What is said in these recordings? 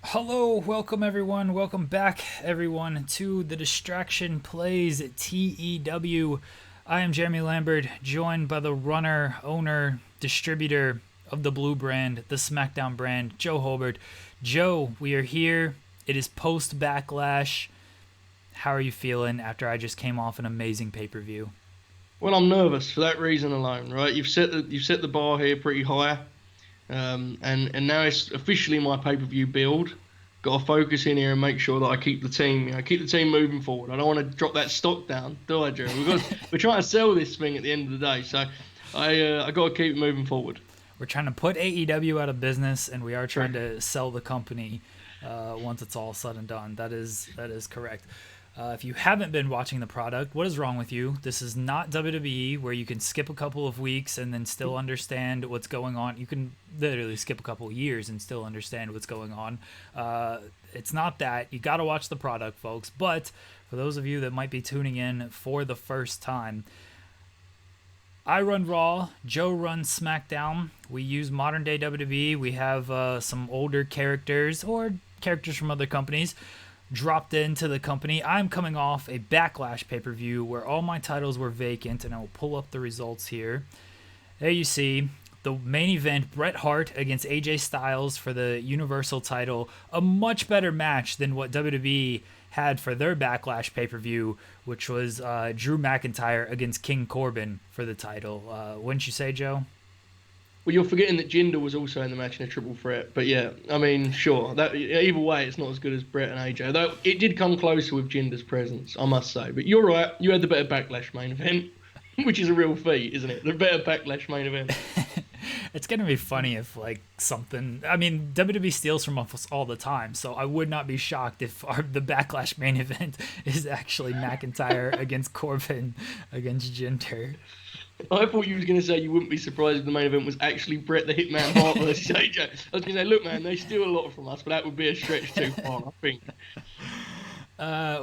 Hello, welcome everyone. Welcome back everyone to the Distraction Plays TEW. I am Jeremy Lambert, joined by the runner, owner, distributor of the Blue brand, the SmackDown brand, Joe Hulbert. Joe, we are here. It is post Backlash. How are you feeling after I just came off an amazing pay-per-view? Well, I'm nervous for that reason alone, right? You've set the bar here pretty high, and now it's officially my pay-per-view build. Got to focus in here and make sure that I keep the team, keep the team moving forward. I don't want to drop that stock down, do I, Joe? We're trying to sell this thing at the end of the day, so I got to keep it moving forward. We're trying to put AEW out of business, and we are trying to sell the company once it's all said and done. That is correct. If you haven't been watching the product, what is wrong with you? This is not WWE where you can skip a couple of weeks and then still understand what's going on. You can literally skip a couple of years and still understand what's going on. It's not that. You got to watch the product, folks. But for those of you that might be tuning in for the first time, I run Raw, Joe runs SmackDown. We use modern day WWE. We have some older characters or characters from other companies dropped into the company. I'm coming off a Backlash pay-per-view where all my titles were vacant, and I will pull up the results here. There you see the main event, Bret Hart against AJ Styles for the Universal title. A much better match than what WWE had for their Backlash pay-per-view, which was Drew McIntyre against King Corbin for the title. Wouldn't you say, Joe? Well, you're forgetting that Jinder was also in the match in a triple threat, but yeah, I mean, sure. That either way, it's not as good as Brett and AJ. Though it did come closer with Jinder's presence, I must say. But you're right. You had the better Backlash main event, which is a real feat, isn't it? The better Backlash main event. It's gonna be funny if like something. I mean, WWE steals from us all the time, so I would not be shocked if the Backlash main event is actually McIntyre against Corbin against Jinder. I thought you was going to say you wouldn't be surprised if the main event was actually Bret the Hitman Hart versus AJ. I was going to say, look, man, they steal a lot from us, but that would be a stretch too far, I think.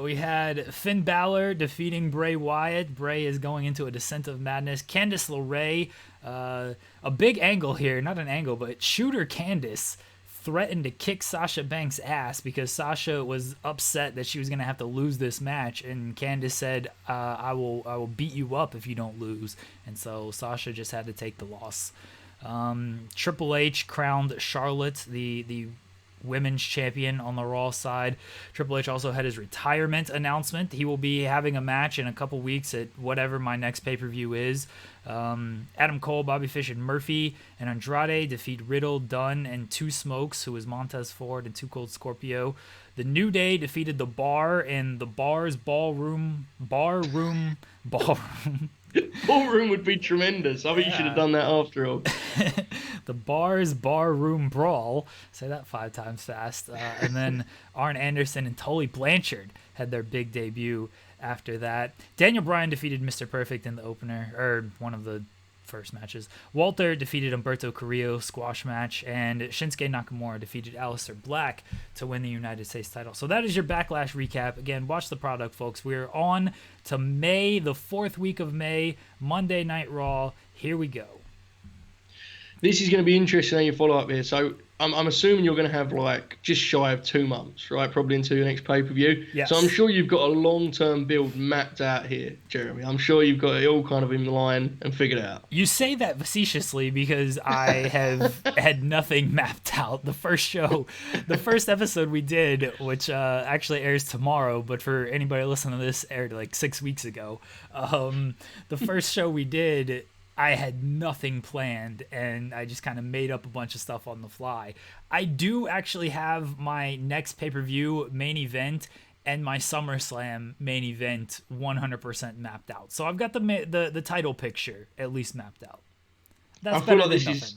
We had Finn Balor defeating Bray Wyatt. Bray is going into a descent of madness. Candice LeRae, a big angle here, not an angle, but shooter Candice threatened to kick Sasha Banks' ass because Sasha was upset that she was going to have to lose this match, and Candice said, "I will beat you up if you don't lose," and so Sasha just had to take the loss. Triple H crowned Charlotte the women's champion on the Raw side. Triple H also had his retirement announcement. He will be having a match in a couple weeks at whatever my next pay-per-view is. Adam Cole, Bobby Fish, and Murphy and Andrade defeat Riddle, Dunn, and Two Smokes, who is Montez Ford, and Two Cold Scorpio. The New Day defeated The Bar and The Bar's Ballroom. Ballroom would be tremendous. I think you should have Yeah. done that after all. The Bar's Barroom Brawl. Say that 5 times fast. And then Arn Anderson and Tully Blanchard had their big debut after that. Daniel Bryan defeated Mr. Perfect in the opener, or one of the first matches. Walter defeated Humberto Carrillo squash match, and Shinsuke Nakamura defeated Aleister Black to win the United States title. So that is your Backlash recap. Again, watch the product, folks. We're on to May, the 4th week of May, Monday Night Raw. Here we go. This is going to be interesting how you follow up here. So I'm assuming you're going to have like just shy of 2 months, right? Probably into your next pay-per-view. Yes. So I'm sure you've got a long-term build mapped out here, Jeremy. I'm sure you've got it all kind of in line and figured out. You say that facetiously because I have had nothing mapped out. The first episode we did, which actually airs tomorrow, but for anybody listening to this, aired like 6 weeks ago. The first show we did, I had nothing planned, and I just kind of made up a bunch of stuff on the fly. I do actually have my next pay-per-view main event and my SummerSlam main event 100% mapped out. So I've got the title picture at least mapped out. I That's feel better like than this nothing. is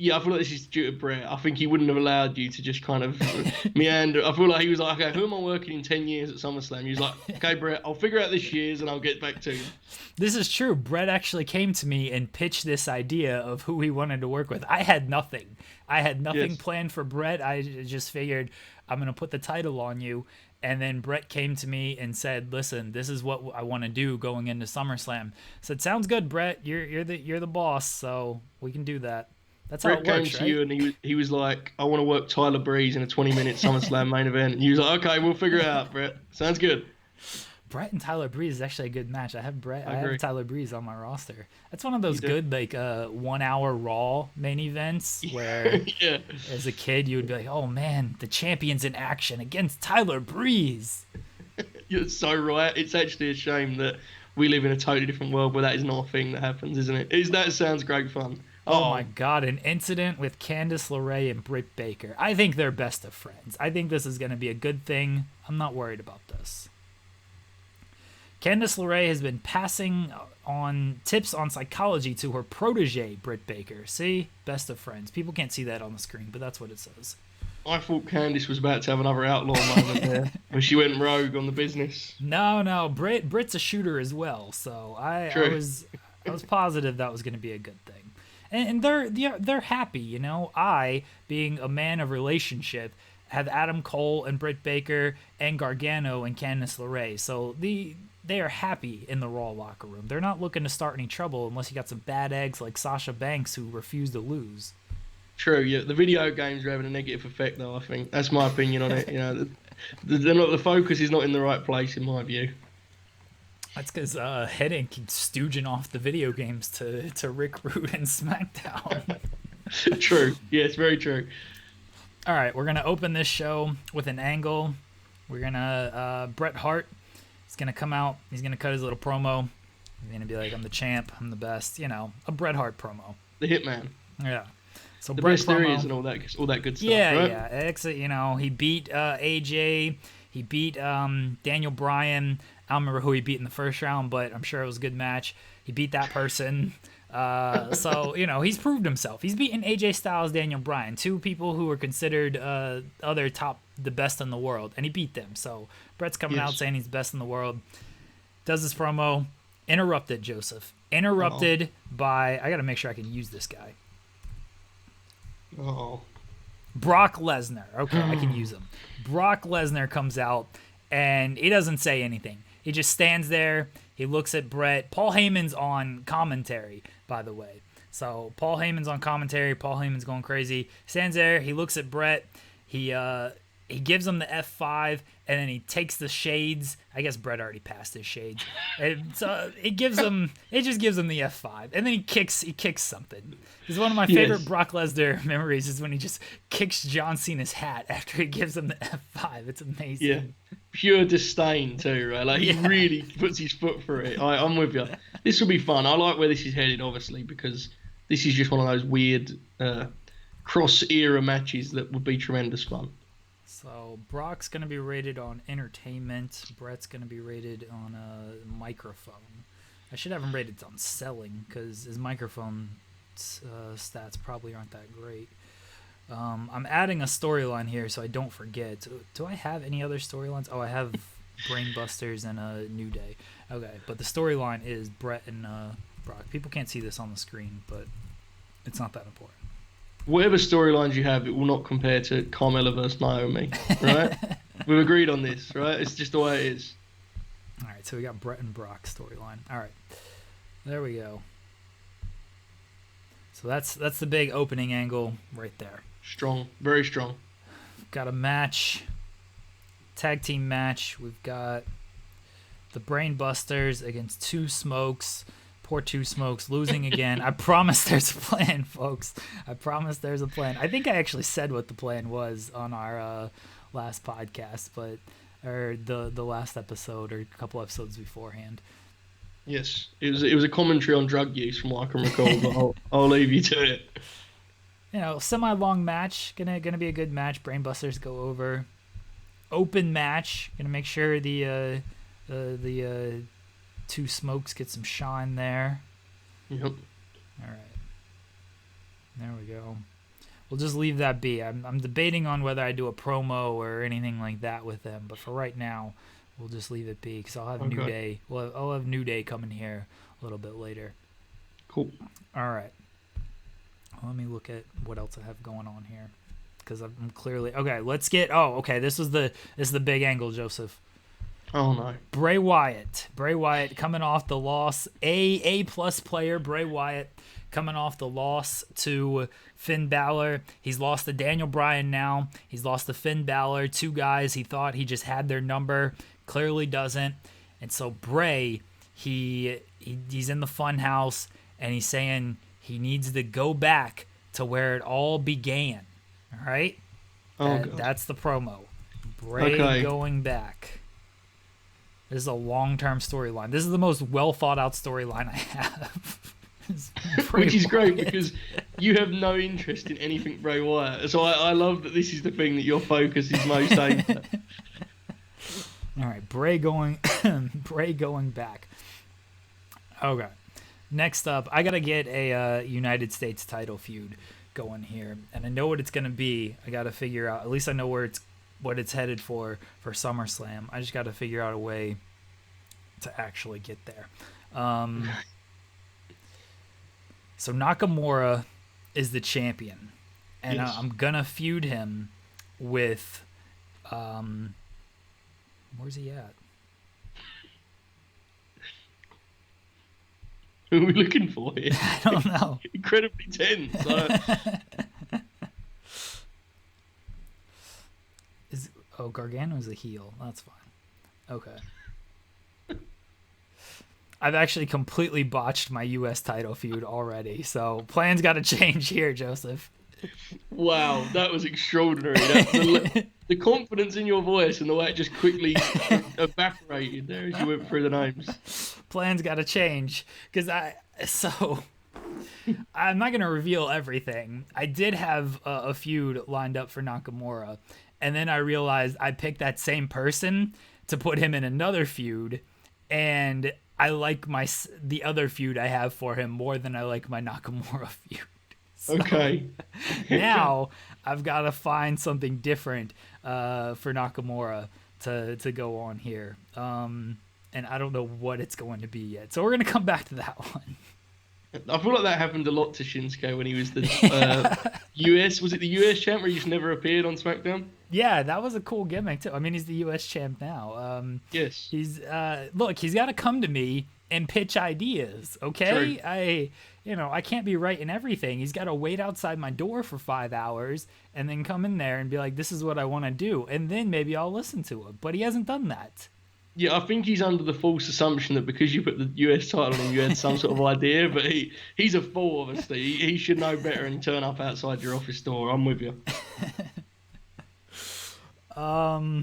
Yeah, I feel like this is due to Brett. I think he wouldn't have allowed you to just kind of meander. I feel like he was like, okay, who am I working in 10 years at SummerSlam? He was like, okay, Brett, I'll figure out this year's and I'll get back to you. This is true. Brett actually came to me and pitched this idea of who he wanted to work with. I had nothing. I had nothing Yes. planned for Brett. I just figured I'm going to put the title on you. And then Brett came to me and said, "Listen, this is what I want to do going into SummerSlam." I said, "Sounds good, Brett. You're the boss, so we can do that." That's how Brett it came works, to right? you and he was like, I want to work Tyler Breeze in a 20-minute SummerSlam main event. And you was like, okay, we'll figure it out, Brett. Sounds good. Brett and Tyler Breeze is actually a good match. I I have agree. Tyler Breeze on my roster. That's one of You those do. good 1 hour Raw main events where Yeah. as a kid you would be like, oh man, the champion's in action against Tyler Breeze. You're so right. It's actually a shame that we live in a totally different world where that is not a thing that happens, isn't it? That sounds great fun. Oh my Oh, god, an incident with Candice LeRae and Britt Baker. I think they're best of friends. I think this is going to be a good thing. I'm not worried about this. Candice LeRae has been passing on tips on psychology to her protege, Britt Baker. See? Best of friends. People can't see that on the screen, but that's what it says. I thought Candice was about to have another outlaw moment there when she went rogue on the business. No. Britt's a shooter as well, so I True. was positive that was going to be a good thing. And they're happy, you know. I, being a man of relationship, have Adam Cole and Britt Baker and Gargano and Candice LeRae. So they are happy in the Raw locker room. They're not looking to start any trouble unless you got some bad eggs like Sasha Banks who refuse to lose. True, yeah. The video games are having a negative effect, though. I think that's my opinion on it. You know, the focus is not in the right place, in my view. That's because Heading keeps stooging off the video games to Rick Rude and SmackDown. True. Yeah, it's very true. All right, we're gonna open this show with an angle. We're gonna Bret Hart is gonna come out. He's gonna cut his little promo. He's gonna be like, "I'm the champ. I'm the best." You know, a Bret Hart promo. The Hitman. Yeah. So The Bret best there promo. is and all that good stuff, Yeah, right? yeah. You know, he beat AJ. He beat Daniel Bryan. I don't remember who he beat in the first round, but I'm sure it was a good match. He beat that person. So, you know, he's proved himself. He's beaten AJ Styles, Daniel Bryan, two people who were considered the best in the world, and he beat them. So Bret's coming out saying he's the best in the world. Does his promo. Interrupted, Joseph. Interrupted by, I got to make sure I can use this guy. Oh. Brock Lesnar. Okay, I can use him. Brock Lesnar comes out, and he doesn't say anything. He just stands there. He looks at Bret. Paul Heyman's on commentary, by the way. So Paul Heyman's on commentary. Paul Heyman's going crazy. Stands there. He looks at Bret. He gives him the F5, and then he takes the shades. I guess Bret already passed his shades. And so it just gives him the F5, and then he kicks something. It's one of my favorite Brock Lesnar memories is when he just kicks John Cena's hat after he gives him the F5. It's amazing. Yeah. Pure disdain too, right? Like he really puts his foot through it. I'm with you. This will be fun. I like where this is headed, obviously, because this is just one of those weird cross-era matches that would be tremendous fun. So Brock's going to be rated on entertainment. Bret's going to be rated on a microphone. I should have him rated on selling because his microphone stats probably aren't that great. I'm adding a storyline here so I don't forget. Do I have any other storylines? Oh, I have Brainbusters and a New Day. Okay, but the storyline is Bret and Brock. People can't see this on the screen, but it's not that important. Whatever storylines you have, it will not compare to Carmella versus Naomi, right? We've agreed on this, right? It's just the way it is. All right, so we got Bret and Brock storyline. All right, there we go. So that's the big opening angle right there. Strong, very strong. Got a match, tag team match. We've got the Brainbusters against Two Smokes. Poor Two Smokes losing again. I promise there's a plan, folks. I promise there's a plan. I think I actually said what the plan was on our last podcast, or the last episode or a couple episodes beforehand. Yes, it was a commentary on drug use from what I can recall, but I'll leave you to it. You know, semi-long match. Gonna be a good match. Brainbusters go over. Open match. Gonna make sure the Two Smokes get some shine there. Yep. All right. There we go. We'll just leave that be. I'm debating on whether I do a promo or anything like that with them, but for right now, we'll just leave it be because I'll have New Day. Well, I'll have New Day coming here a little bit later. Cool. All right. Let me look at what else I have going on here because I'm clearly okay. Let's get. Oh, okay. This is the big angle, Joseph. Oh no. Bray Wyatt coming off the loss. A plus player. Bray Wyatt coming off the loss to Finn Balor. He's lost to Daniel Bryan now. He's lost to Finn Balor, two guys he thought he just had their number. Clearly doesn't. And so Bray, he's in the fun house, and he's saying he needs to go back to where it all began. All right? That's the promo. Bray going back. This is a long-term storyline. This is the most well-thought-out storyline I have. Which is great because you have no interest in anything Bray Wyatt. So I love that this is the thing that your focus is most aimed at. All right, Bray going back. Okay. Next up, I got to get a United States title feud going here. And I know what it's going to be. I got to figure out, at least I know what it's headed for SummerSlam. I just got to figure out a way to actually get there. So Nakamura is the champion, and yes. I'm gonna feud him with, where's he at? Who are we looking for here? I don't know. Incredibly tense. Gargano's a heel. That's fine. Okay. I've actually completely botched my U.S. title feud already, so plans got to change here, Joseph. Wow, that was extraordinary. The confidence in your voice and the way it just quickly evaporated there as you went through the names. Plans got to change, because I'm not going to reveal everything. I did have a feud lined up for Nakamura, and then I realized I picked that same person to put him in another feud, and I like the other feud I have for him more than I like my Nakamura feud. So okay. Now I've got to find something different for Nakamura to go on here. And I don't know what it's going to be yet. So we're going to come back to that one. I feel like that happened a lot to Shinsuke when he was the US. Was it the US champ where he just never appeared on SmackDown? Yeah, that was a cool gimmick too. I mean, he's the US champ now. Yes. He's he's got to come to me and pitch ideas. Okay, true. I can't be right in everything. He's got to wait outside my door for 5 hours and then come in there and be like, "This is what I want to do," and then maybe I'll listen to him. But he hasn't done that. Yeah, I think he's under the false assumption that because you put the US title on, you had some sort of idea, but he's a fool, obviously. He should know better and turn up outside your office door. I'm with you. Oh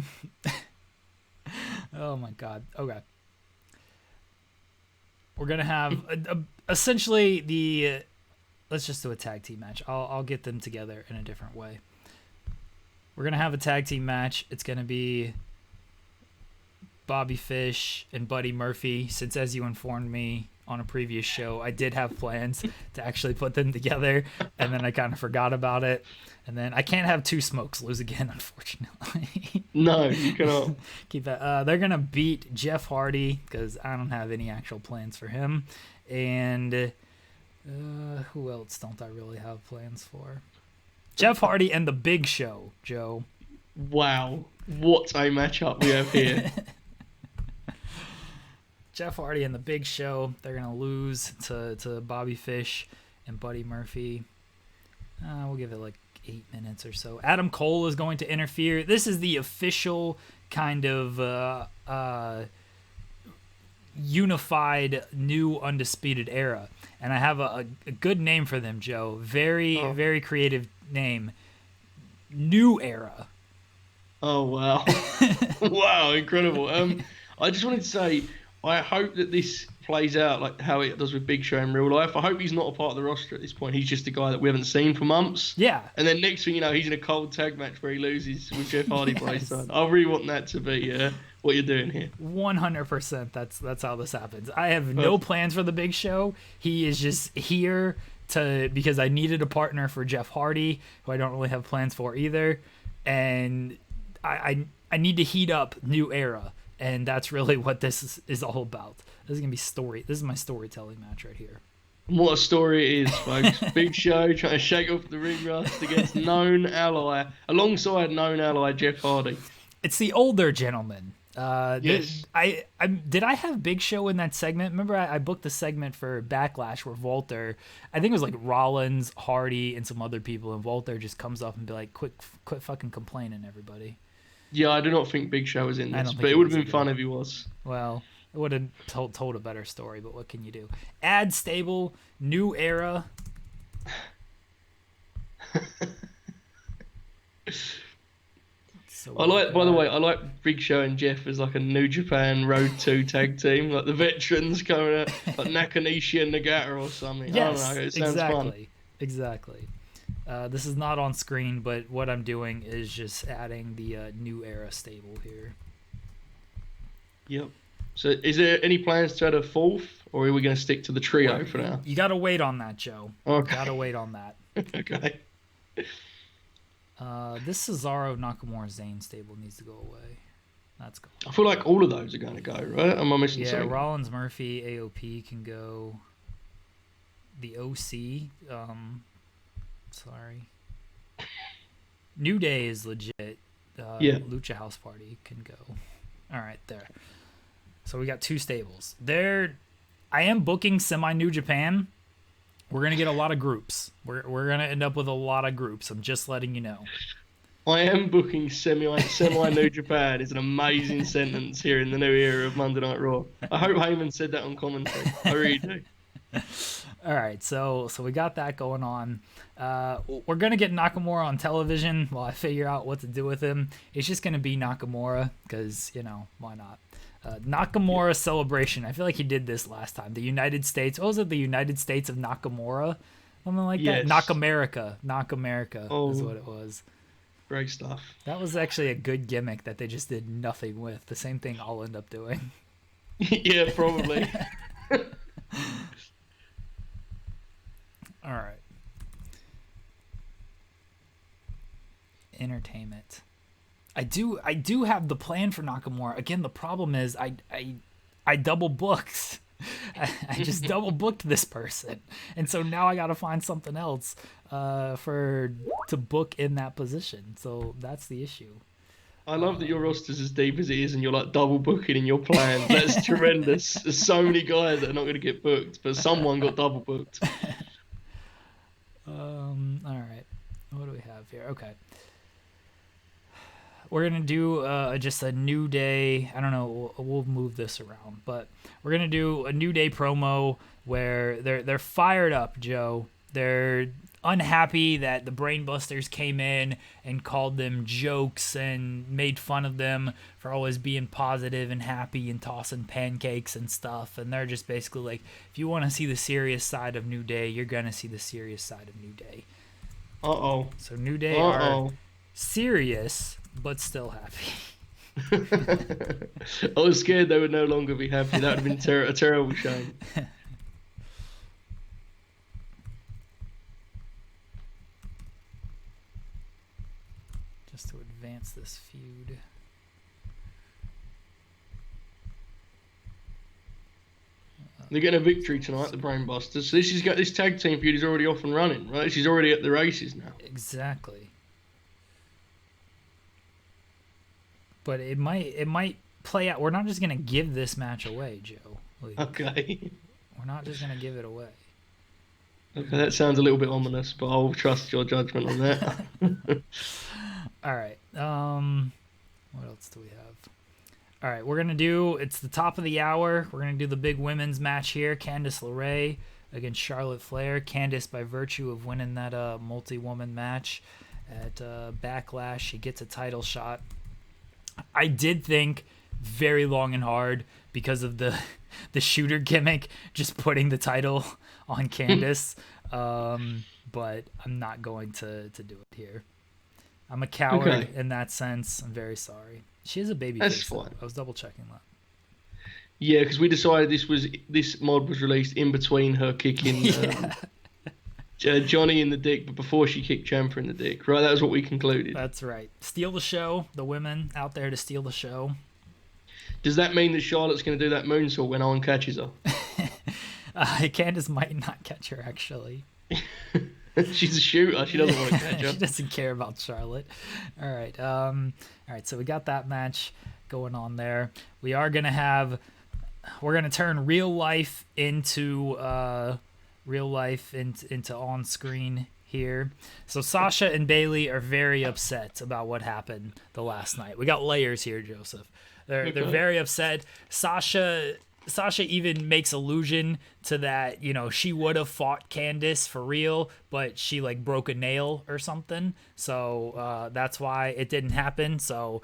my God. Okay. We're going to have essentially let's just do a tag team match. I'll get them together in a different way. We're going to have a tag team match. It's going to be Bobby Fish and Buddy Murphy, since as you informed me on a previous show, I did have plans to actually put them together, and then I kind of forgot about it. And then I can't have Two Smokes lose again, unfortunately. No, you cannot. Keep that. They're going to beat Jeff Hardy, because I don't have any actual plans for him. And who else don't I really have plans for? Jeff Hardy and The Big Show, Joe. Wow. What a matchup we have here. Jeff Hardy and The Big Show, they're going to lose to Bobby Fish and Buddy Murphy. We'll give it like 8 minutes or so. Adam Cole is going to interfere. This is the official kind of unified new undisputed era. And I have a good name for them, Joe. Very creative name. New Era. Oh, wow. Wow, incredible. I just wanted to say, I hope that this plays out like how it does with Big Show in real life. I hope he's not a part of the roster at this point. He's just a guy that we haven't seen for months. Yeah. And then next thing you know, he's in a cold tag match where he loses with Jeff Hardy. Yes. I really want that to be what you're doing here. 100%. That's how this happens. I have no plans for the Big Show. He is just here because I needed a partner for Jeff Hardy, who I don't really have plans for either. And I need to heat up New Era. And that's really what this is all about. This is going to be This is my storytelling match right here. What a story it is, folks. Big Show trying to shake off the ring rust against alongside known ally Jeff Hardy. It's the older gentleman. Yes. Did I have Big Show in that segment? Remember, I booked the segment for Backlash where Walter, I think it was like Rollins, Hardy, and some other people, and Walter just comes up and be like, quit fucking complaining, everybody. Yeah, I do not think Big Show was in I this, don't but think it he would have was been either. fun if he was. Well, it would have told a better story, but what can you do? Add stable, new era. So I like, by the way, I like Big Show and Jeff as like a New Japan Road 2 tag team, like the veterans coming out, like Nakanishi and Nagata or something. Yes, I don't know, it sounds fun. Exactly. This is not on screen, but what I'm doing is just adding the new era stable here. Yep. So is there any plans to add a fourth, or are we going to stick to the trio for now? You got to wait on that, Joe. Okay. Got to wait on that. Okay. This Cesaro Nakamura Zayn stable needs to go away. That's gone. I feel like all of those are going to go, right? Am I missing something? Yeah, Rollins, Murphy, AOP can go. The OC, sorry. New Day is legit. Yeah. Lucha House Party can go. All right, there. So we got two stables. I am booking semi New Japan. We're gonna get a lot of groups. We're gonna end up with a lot of groups. I'm just letting you know. I am booking semi New Japan is an amazing sentence here in the new era of Monday Night Raw. I hope Heyman said that on commentary. I really do. All right, so we got that going on. We're gonna get Nakamura on television while I figure out what to do with him. It's just gonna be Nakamura because why not? Nakamura celebration. I feel like he did this last time. The United States. What was it? The United States of Nakamura, something like that. Knock America is what it was. Great stuff. That was actually a good gimmick that they just did nothing with. The same thing I'll end up doing. Yeah, probably. All right. Entertainment. I do have the plan for Nakamura. Again, the problem is I double booked. I just double booked this person, and so now I got to find something else to book in that position. So that's the issue. I love that your roster's as deep as it is, and you're like double booking in your plan. That's tremendous. There's so many guys that are not going to get booked, but someone got double booked. All right. What do we have here? Okay. We're going to do just a New Day. I don't know. We'll move this around. But we're going to do a New Day promo where they're fired up, Joe. They're unhappy that the Brainbusters came in and called them jokes and made fun of them for always being positive and happy and tossing pancakes and stuff. And they're just basically like, if you want to see the serious side of New Day, you're going to see the serious side of New Day. Uh-oh. So New Day are serious, but still happy. I was scared they would no longer be happy. That would have been a terrible shame. Just to advance this feud. They're getting a victory tonight, the Brainbusters. So this tag team feud is already off and running, right? She's already at the races now. Exactly. But it might play out. We're not just gonna give this match away, Joe. Okay. We're not just gonna give it away. Okay, that sounds a little bit ominous, but I'll trust your judgment on that. All right. What else do we have? All right, we're going to do, it's the top of the hour. We're going to do the big women's match here. Candice LeRae against Charlotte Flair. Candice, by virtue of winning that multi-woman match at Backlash, she gets a title shot. I did think very long and hard because of the shooter gimmick, just putting the title on Candice. But I'm not going to do it here. I'm a coward in that sense. I'm very sorry. She is a baby face. That's fine. I was double checking that. Yeah, because we decided this mod was released in between her kicking Johnny in the dick, but before she kicked Ciampa in the dick. Right, that was what we concluded. That's right. Steal the show. The women out there to steal the show. Does that mean that Charlotte's going to do that moonsault when no one catches her? Candice might not catch her, actually. She's a shooter. She doesn't want to catch her. She doesn't care about Charlotte. All right. So we got that match. going on there. We're gonna turn real life into on screen here. So Sasha and Bayley are very upset about what happened the last night. We got layers here, Joseph. They're very upset. Sasha even makes allusion to that, she would have fought Candice for real, but she like broke a nail or something. So that's why it didn't happen. So,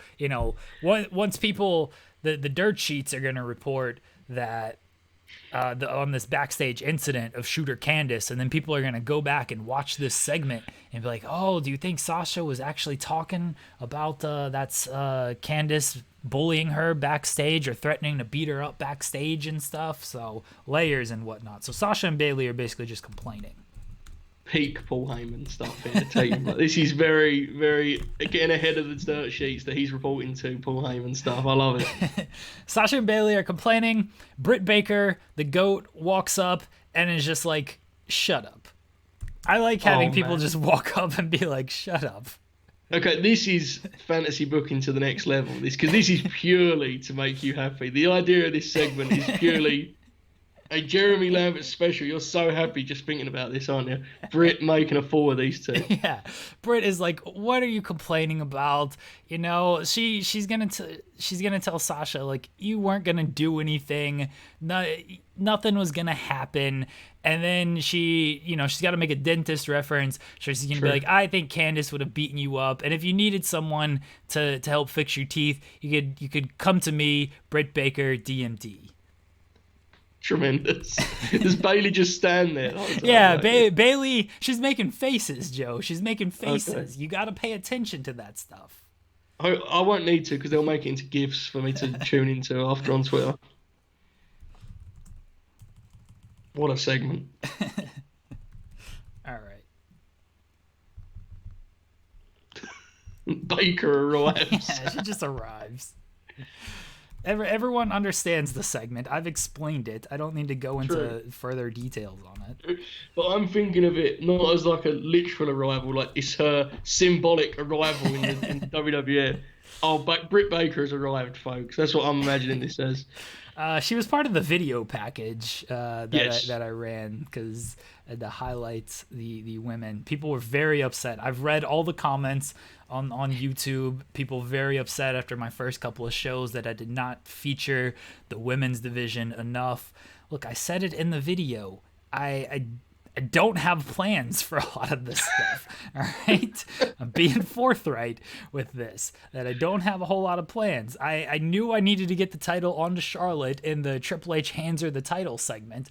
once people, the dirt sheets are going to report that on this backstage incident of Shooter Candice, and then people are going to go back and watch this segment and be like, oh, do you think Sasha was actually talking about that's Candice bullying her backstage or threatening to beat her up backstage and stuff? So layers and whatnot. So Sasha and Bayley are basically just complaining. Peak Paul Heyman stuff here. Tell you what, this is very, very getting ahead of the dirt sheets that he's reporting to. Paul Heyman stuff. I love it. Sasha and Bayley are complaining. Britt Baker, the GOAT, walks up and is just like, "Shut up." I like having people just walk up and be like, "Shut up." Okay, this is fantasy booking to the next level. Because this is purely to make you happy. The idea of this segment is purely a Jeremy Lambert special. You're so happy just thinking about this, aren't you? Britt making a fool of these two. Yeah, Britt is like, "What are you complaining about?" She's gonna tell Sasha like, "You weren't gonna do anything. Nothing was gonna happen." And then she's got to make a dentist reference. She's gonna be like, "I think Candice would have beaten you up, and if you needed someone to help fix your teeth, you could come to me, Britt Baker, DMD." Tremendous. Does Bayley just stand there? Yeah, Bayley, she's making faces, Joe. She's making faces. Okay. You got to pay attention to that stuff. I won't need to, because they'll make it into GIFs for me to tune into after on Twitter. What a segment. All right. Baker arrives. Yeah, she just arrives. Everyone understands the segment. I've explained it. I don't need to go into further details on it. But I'm thinking of it not as like a literal arrival, like it's her symbolic arrival in the WWE. Oh, but Britt Baker has arrived, folks. That's what I'm imagining this as. She was part of the video package that I ran, because the highlights the women. People were very upset. I've read all the comments on YouTube. People very upset after my first couple of shows that I did not feature the women's division enough. Look, I said it in the video. I don't have plans for a lot of this stuff, all right? I'm being forthright with this, that I don't have a whole lot of plans. I knew I needed to get the title onto Charlotte in the Triple H hands her the title segment.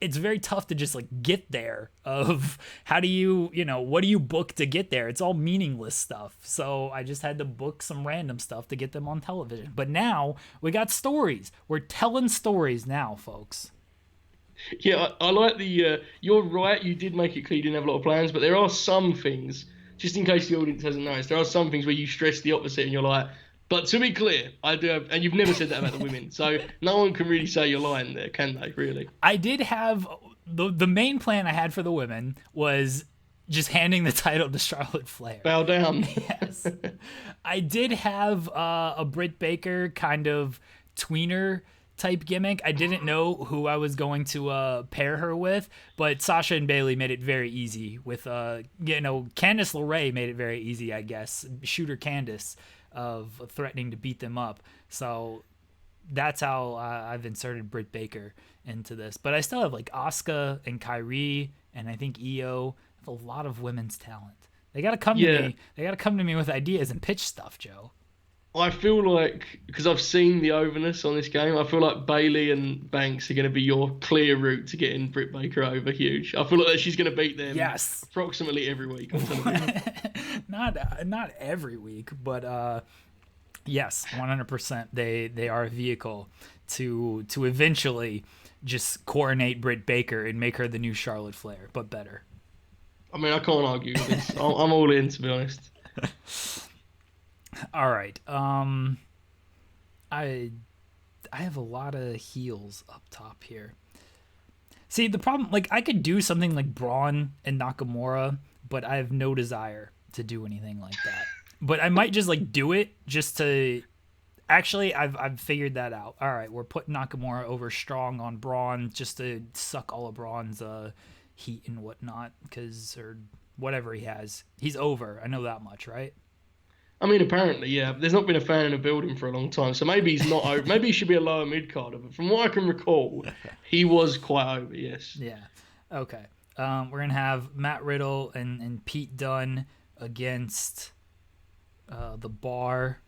It's very tough to just like get there of how do you what do you book to get there? It's all meaningless stuff. So I just had to book some random stuff to get them on television. But now we got stories. We're telling stories now, folks. Yeah, I like the, you're right, you did make it clear you didn't have a lot of plans, but there are some things, just in case the audience hasn't noticed, there are some things where you stress the opposite and you're like, but to be clear, I do have, and you've never said that about the women, so no one can really say you're lying there, can they, really? I did have, the main plan I had for the women was just handing the title to Charlotte Flair. Bow down. Yes. I did have a Britt Baker kind of tweener type gimmick. I didn't know who I was going to pair her with, but Sasha and Bayley made it very easy with Candice LeRae made it very easy, I guess. Shooter Candice of threatening to beat them up. So that's how I've inserted Britt Baker into this. But I still have like Asuka and Kyrie and I think Io. I have a lot of women's talent. They got to come to me. They got to come to me with ideas and pitch stuff, Joe. I feel like, because I've seen the overness on this game, I feel like Bayley and Banks are going to be your clear route to getting Britt Baker over huge. I feel like she's going to beat them approximately every week on television. Not every week, but yes, 100%. They are a vehicle to eventually just coronate Britt Baker and make her the new Charlotte Flair, but better. I mean, I can't argue with this. I'm all in, to be honest. All right. I have a lot of heels up top here. See, the problem, like, I could do something like Braun and Nakamura, but I have no desire to do anything like that. But I might just like do it just to Actually, I've figured that out. All right, we're putting Nakamura over strong on Braun just to suck all of Braun's heat and whatnot, or whatever he has. He's over. I know that much, right? I mean, apparently, yeah. There's not been a fan in the building for a long time, so maybe he's not over. Maybe he should be a lower mid-carder, but from what I can recall, he was quite over, yes. Yeah. Okay. We're going to have Matt Riddle and Pete Dunne against the Bar.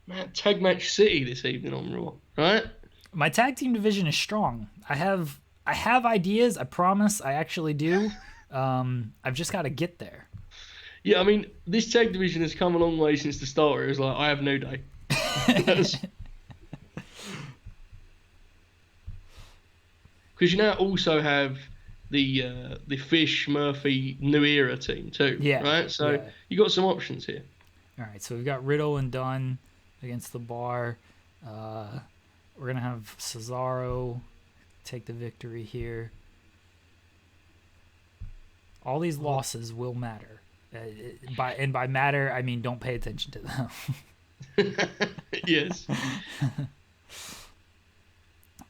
Man, Tag Match City this evening on Raw, right? My tag team division is strong. I have ideas, I promise. I actually do. I've just got to get there. Yeah, I mean, this tag division has come a long way since the start. It was like, I have New Day. Because you now also have the Fish, Murphy, New Era team too, right? So you got some options here. All right, so we've got Riddle and Dunn against the Bar. We're going to have Cesaro take the victory here. All these losses will matter. By matter, I mean don't pay attention to them. Yes.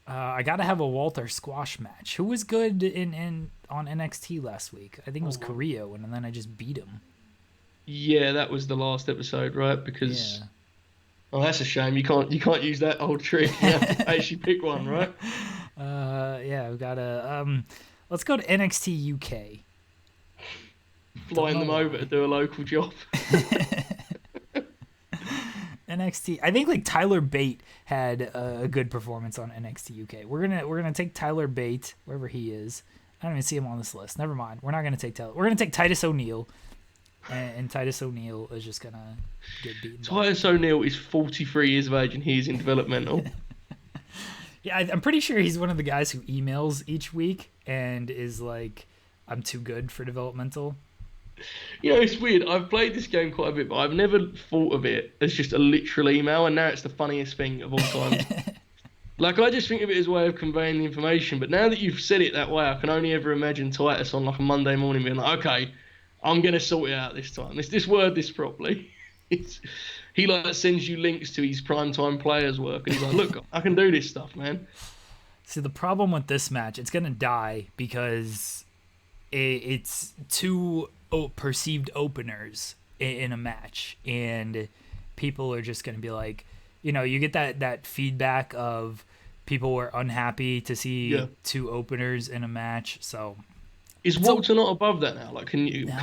I got to have a Walter squash match. Who was good on NXT last week? I think it was Carrillo, and then I just beat him. Yeah, that was the last episode, right? Because oh, that's a shame. You can't use that old trick. You have to actually pick one, right? We've got to let's go to NXT UK. Flying them over to do a local job. NXT. I think like Tyler Bate had a good performance on NXT UK. We're gonna take Tyler Bate wherever he is. I don't even see him on this list. Never mind. We're not gonna take Tyler. We're gonna take Titus O'Neil, and Titus O'Neil is just gonna get beaten. Titus O'Neil is 43 years of age and he's in developmental. Yeah, I'm pretty sure he's one of the guys who emails each week and is like, "I'm too good for developmental." You know, it's weird. I've played this game quite a bit, but I've never thought of it as just a literal email, and now it's the funniest thing of all time. Like, I just think of it as a way of conveying the information, but now that you've said it that way, I can only ever imagine Titus on like a Monday morning being like, okay, I'm going to sort it out this time. Let's word this properly. He like sends you links to his primetime players' work, and he's like, look, I can do this stuff, man. See, the problem with this match, it's going to die because it's two perceived openers in a match, and people are just going to be like, you know, you get that feedback of people were unhappy to see two openers in a match. So is Walter not above that now? Like, can he not?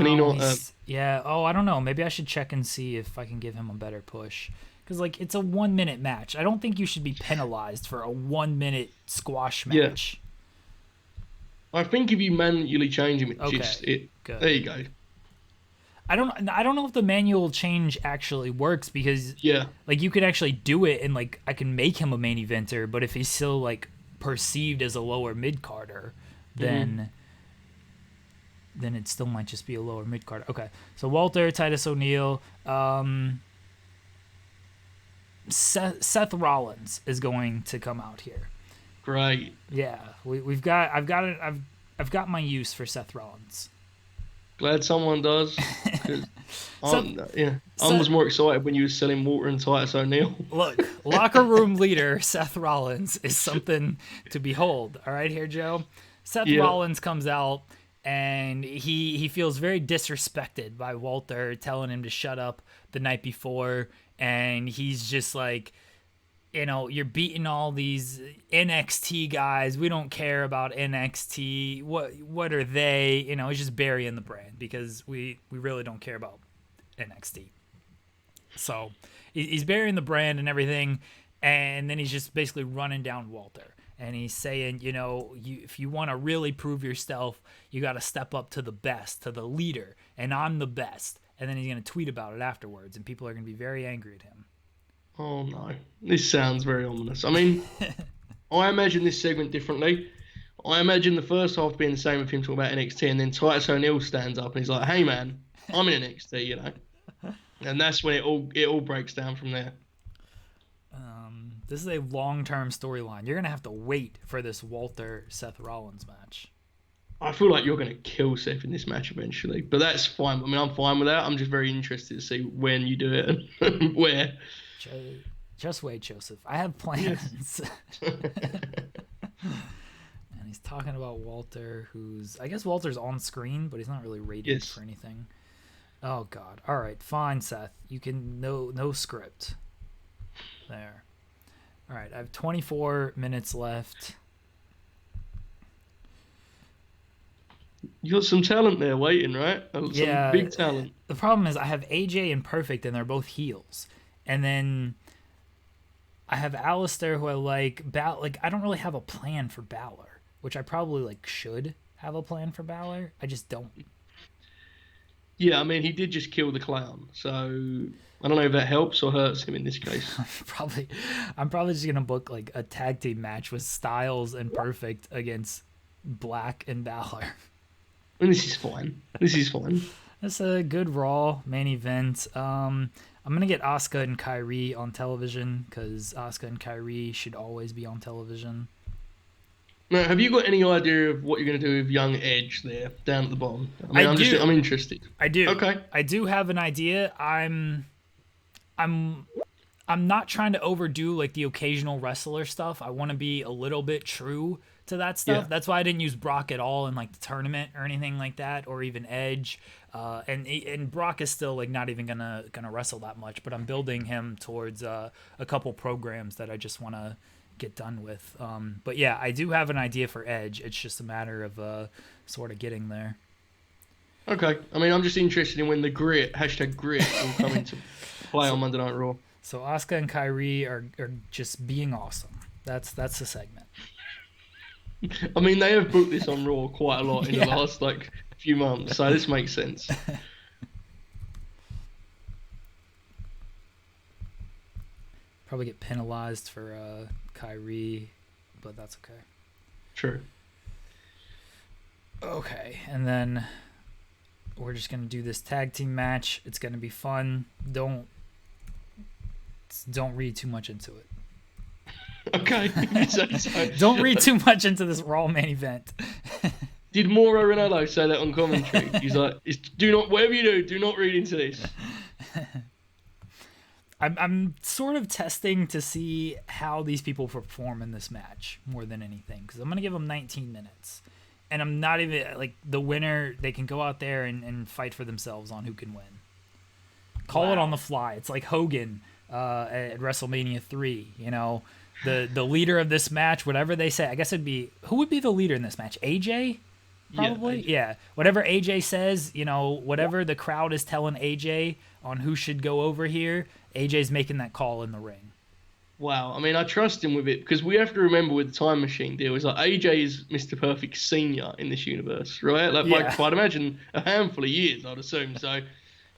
I don't know. Maybe I should check and see if I can give him a better push. Because like it's a 1 minute match. I don't think you should be penalized for a 1 minute squash match. Yeah. I think if you manually change him, Good. There you go. I don't know if the manual change actually works because like you can actually do it and like I can make him a main eventer, but if he's still like perceived as a lower mid carder, then it still might just be a lower mid carder. Okay, so Walter, Titus O'Neil, Seth Rollins is going to come out here. Great. Yeah, I've got my use for Seth Rollins. Glad someone does. I was more excited when you were selling Walter and Titus O'Neil. Look, locker room leader Seth Rollins is something to behold. All right, here, Joe. Seth Rollins comes out and he feels very disrespected by Walter telling him to shut up the night before, and he's just like, you know, you're beating all these NXT guys. We don't care about NXT. What are they? You know, he's just burying the brand because we really don't care about NXT. So he's burying the brand and everything, and then he's just basically running down Walter. And he's saying, you know, if you want to really prove yourself, you got to step up to the best, to the leader, and I'm the best. And then he's going to tweet about it afterwards, and people are going to be very angry at him. Oh no, this sounds very ominous. I mean, I imagine this segment differently. I imagine the first half being the same with him talking about NXT, and then Titus O'Neil stands up and he's like, "Hey man, I'm in NXT," you know, and that's when it all breaks down from there. This is a long-term storyline. You're gonna have to wait for this Walter Seth Rollins match. I feel like you're going to kill Seth in this match eventually, but that's fine. I mean, I'm fine with that. I'm just very interested to see when you do it and where. Just wait, Joseph. I have plans. Yes. And he's talking about Walter, I guess Walter's on screen, but he's not really rated for anything. Oh God! All right, fine, Seth. You can no script. There. All right, I have 24 minutes left. You got some talent there waiting, right? Some big talent. The problem is I have AJ and Perfect, and they're both heels, and then I have Alistair, who I like. I don't really have a plan for Balor, which I probably should have a plan for Balor. I just don't. Yeah, I mean, he did just kill the clown, so I don't know if that helps or hurts him in this case. I'm probably just gonna book a tag team match with Styles and Perfect against Black and Balor. And this is fine. It's a good Raw main event. I'm gonna get Asuka and Kairi on television because Asuka and Kairi should always be on television. Now, have you got any idea of what you're going to do with young Edge there, down at the bottom? I'm interested. I do. Okay. I do have an idea. I'm not trying to overdo the occasional wrestler stuff. I want to be a little bit true to that stuff. Yeah. That's why I didn't use Brock at all in the tournament or anything like that, or even Edge. And Brock is still not even gonna wrestle that much, but I'm building him towards a couple programs that I just want to get done with. But yeah, I do have an idea for Edge. It's just a matter of sort of getting there. Okay. I mean, I'm just interested in when the grit will come into play on Monday Night Raw. So Asuka and Kairi are just being awesome. That's the segment. I mean, they have booked this on Raw quite a lot in the last few months, so this makes sense. Probably get penalized for Kairi, but that's okay. True. Okay, and then we're just gonna do this tag team match. It's gonna be fun. Don't read too much into it. Okay. Don't read too much into this Raw main event. Did Mauro Ranallo say that on commentary? He's like, whatever you do not read into this. I'm sort of testing to see how these people perform in this match more than anything, because I'm going to give them 19 minutes. And I'm not even, the winner, they can go out there and fight for themselves on who can win. Call it on the fly. It's like Hogan at WrestleMania 3, The leader of this match, whatever they say, I guess it'd be, who would be the leader in this match? AJ? Probably? Yeah. Whatever AJ says, whatever the crowd is telling AJ on who should go over here, AJ's making that call in the ring. Wow. I mean, I trust him with it, because we have to remember with the Time Machine deal is AJ is Mr. Perfect Senior in this universe, right? I'd imagine a handful of years, I'd assume. So,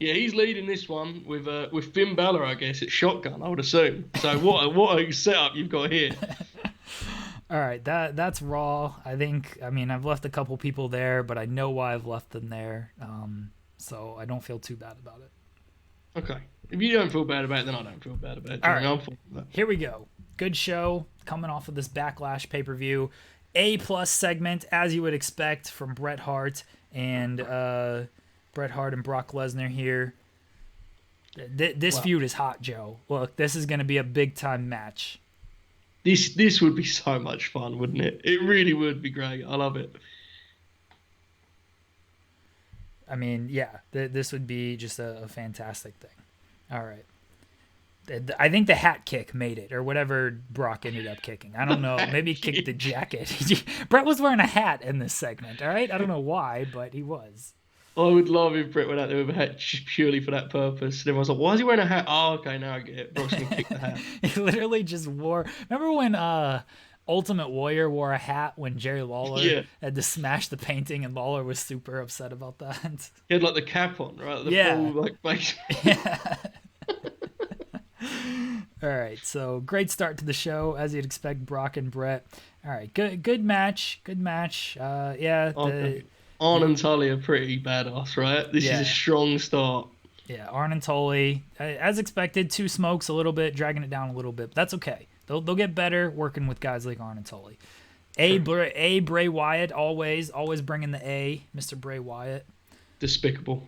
yeah, he's leading this one with Finn Balor, I guess, at shotgun, I would assume. So what a setup you've got here. All right, that's Raw. I've left a couple people there, but I know why I've left them there, so I don't feel too bad about it. Okay. If you don't feel bad about it, then I don't feel bad about it. All right, here we go. Good show coming off of this Backlash pay-per-view. A+ segment, as you would expect, from Bret Hart and Brock Lesnar here. This feud is hot, Joe. Look, this is going to be a big-time match. This would be so much fun, wouldn't it? It really would be great. I love it. I mean, yeah, this would be just a fantastic thing. All right. I think the hat kick made it, or whatever Brock ended up kicking. I don't know. Maybe he kicked the jacket. Brett was wearing a hat in this segment, all right? I don't know why, but he was. I would love if Brett went out there with a hat purely for that purpose. And everyone's like, why is he wearing a hat? Oh, okay, now I get it. Brock's going to kick the hat. He literally just wore... Remember when Ultimate Warrior wore a hat when Jerry Lawler had to smash the painting, and Lawler was super upset about that? He had the cap on, right? The full base. Yeah. All right, so great start to the show, as you'd expect, Brock and Brett. All right, good match. Arn and Tully are pretty badass, right? This is a strong start. Yeah, Arn and Tully, as expected, two smokes a little bit, dragging it down a little bit. But that's okay. They'll get better working with guys like Arn and Tully. Bray Wyatt, always bringing the A, Mr. Bray Wyatt. Despicable.